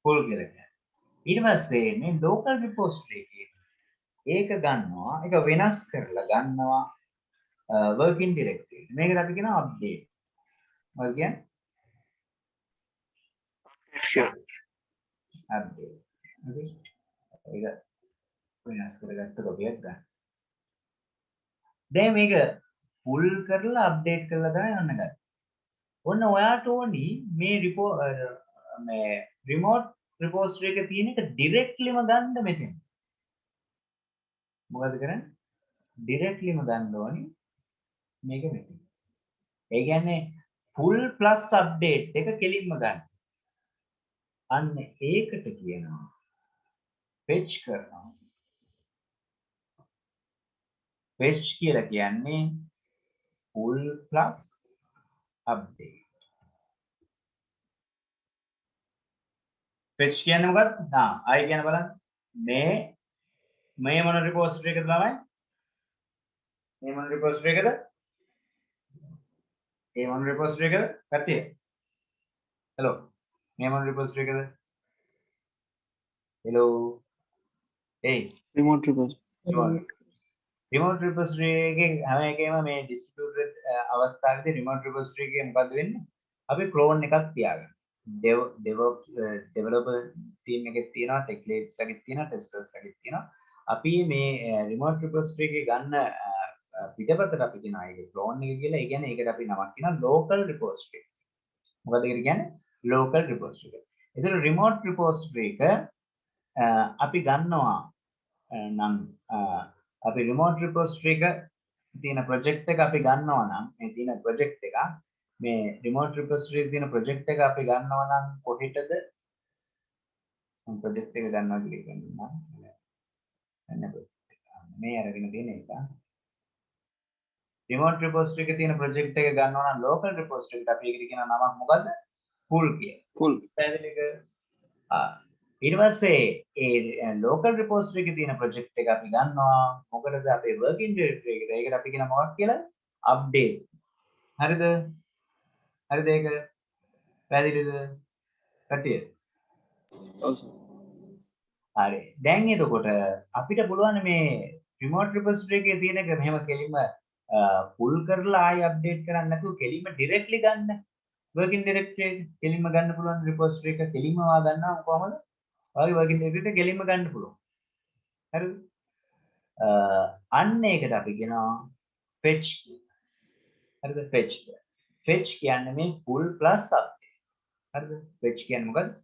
pull කියලා කියන්නේ. ඊට පස්සේ මේ local repository එකේ ඒක ගන්නවා ඒක වෙනස් කරලා ගන්නවා working directory. මේකට අපි කියනවා update. මොකද කියන්නේ? update. okay. ඒක වෙනස් කරගත්ත කොපියක් ගන්න. දැන් මේක pull කරලා update කරලා තමයි යන්න ගන්න. ඔන්න ඔයාට ඕනි මේ remote repository එකේ තියෙන එක directlyම ගන්න මෙතෙන්. මොකද කරන්නේ? directlyම ගන්න ඕනි මේක මෙතෙන්. ඒ කියන්නේ pull plus update එක කෙලින්ම ගන්න. අන්න ඒකට කියනවා fetch කරනවා. fetch කියලා කියන්නේ pull plus update. fetch කියන්නේ මොකක්ද? ආයි කියන බලන්න. මේ මොන repository එකද තමයි? මේ මොන repository එකද? ඒ මොන repository එකද? කට්ටිය. hello. මේ මොන repository එකද? hello. hey. Remote repository. remote repository එකේ හැම එකේම මේ distributed අවස්ථාවේදී remote repository එකේ මොකද්ද වෙන්නේ? අපි clone එකක් තියාගන්න. developer team එකේ තියෙනවා, tech leads එකේ තියෙනවා, testers එකේ තියෙනවා. අපි මේ remote repository එකේ ගන්න පිටපතට අපි කියනවා ඒක clone එක කියලා. ඒ කියන්නේ ඒකට අපි නමක් කියනවා local repository. මොකද ඒකට කියන්නේ local repository එක. ඒතර remote repository එක අපි ගන්නවා නම් අපි remote repository එක තියෙන project එක අපි ගන්නවා නම් මේ තියෙන project එක මේ remote repository එකේ තියෙන project එක අපි ගන්නවා නම් කොහෙටද project එක ගන්නවා කියලා කියනවා මේ අරගෙන තියෙන එක remote repository එකේ තියෙන project එක ගන්නවා නම් local repository එකට අපි ඒකට කියන නමක් මොකද්ද pool කියලා. Cool. පැහැදිලිද? ඊට පස්සේ ඒ local repository එකේ තියෙන project එක අපි ගන්නවා මොකටද අපේ working directory එකට. ඒකට අපි කියන මොකක් කියලා? update. හරිද? හරිද ඒක? පැහැදිලිද? කටිය. ඔව් සර්. හරි. දැන් එතකොට අපිට පුළුවන් මේ remote repository එකේ තියෙන එක මෙහෙම කෙලින්ම pull කරලා ආයි update කරන්න නැතුව කෙලින්ම directly ගන්න. working directory එක කෙලින්ම ගන්න පුළුවන් repository එක කෙලින්ම වා ගන්නවා කොහමද? ඔයගේ working directory එක කෙලින්ම ගන්න පුළුවන්. හරිද? අන්න ඒකට අපි කියනවා fetch කියලා. හරිද? fetch කියලා. fetch කියන්නේ මේ pull plus update. හරිද? fetch කියන්නේ මොකද්ද?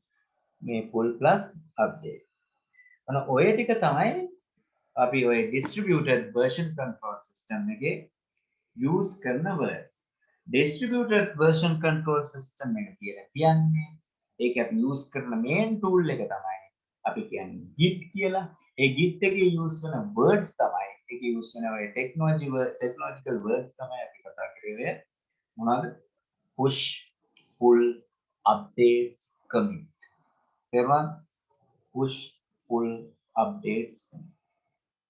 මේ pull plus update. අන්න ඔය ටික තමයි අපි ඔය distributed version control system එකේ use කරන words. distributed version control system එක කියලා කියන්නේ ඒක අපි use කරන main tool එක තමයි අපි කියන්නේ git කියලා. ඒ git එකේ use වෙන words තමයි ඒකේ use වෙන ඔය technological words තමයි අපි කතා කරේ. මොනවද? push, pull, updates, commit. තේරුණාද? push, pull, updates, commit.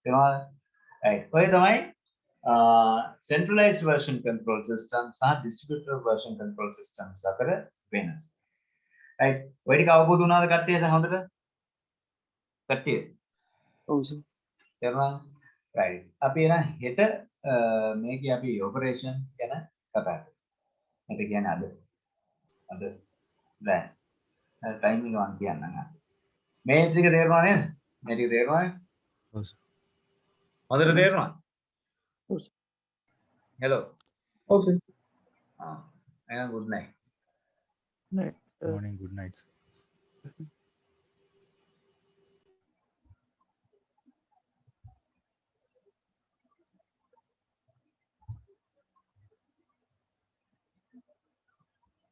තේරුණාද? right. ඔය තමයි centralized version control system සහ distributed version control systems අතර වෙනස. right. ඔය ටික අවබෝධ වුණාද කට්ටියට හොඳට? කට්ටිය. ඔව් සර්. තේරුණාද? right. අපි එන හෙට මේකේ අපි operations ගැන කතා කරමු. හෙට කියන්නේ අද දැන් ටයිමින් එක මම කියන්නම්. මේ ටික තේරුණා නේද? මේ ටික තේරුණානේ? ඔව් සර්. හොඳට තේරුණා? ඔව් සර්. hello. ඔව් සර්. එහෙනම් good night. Right. Morning, good night.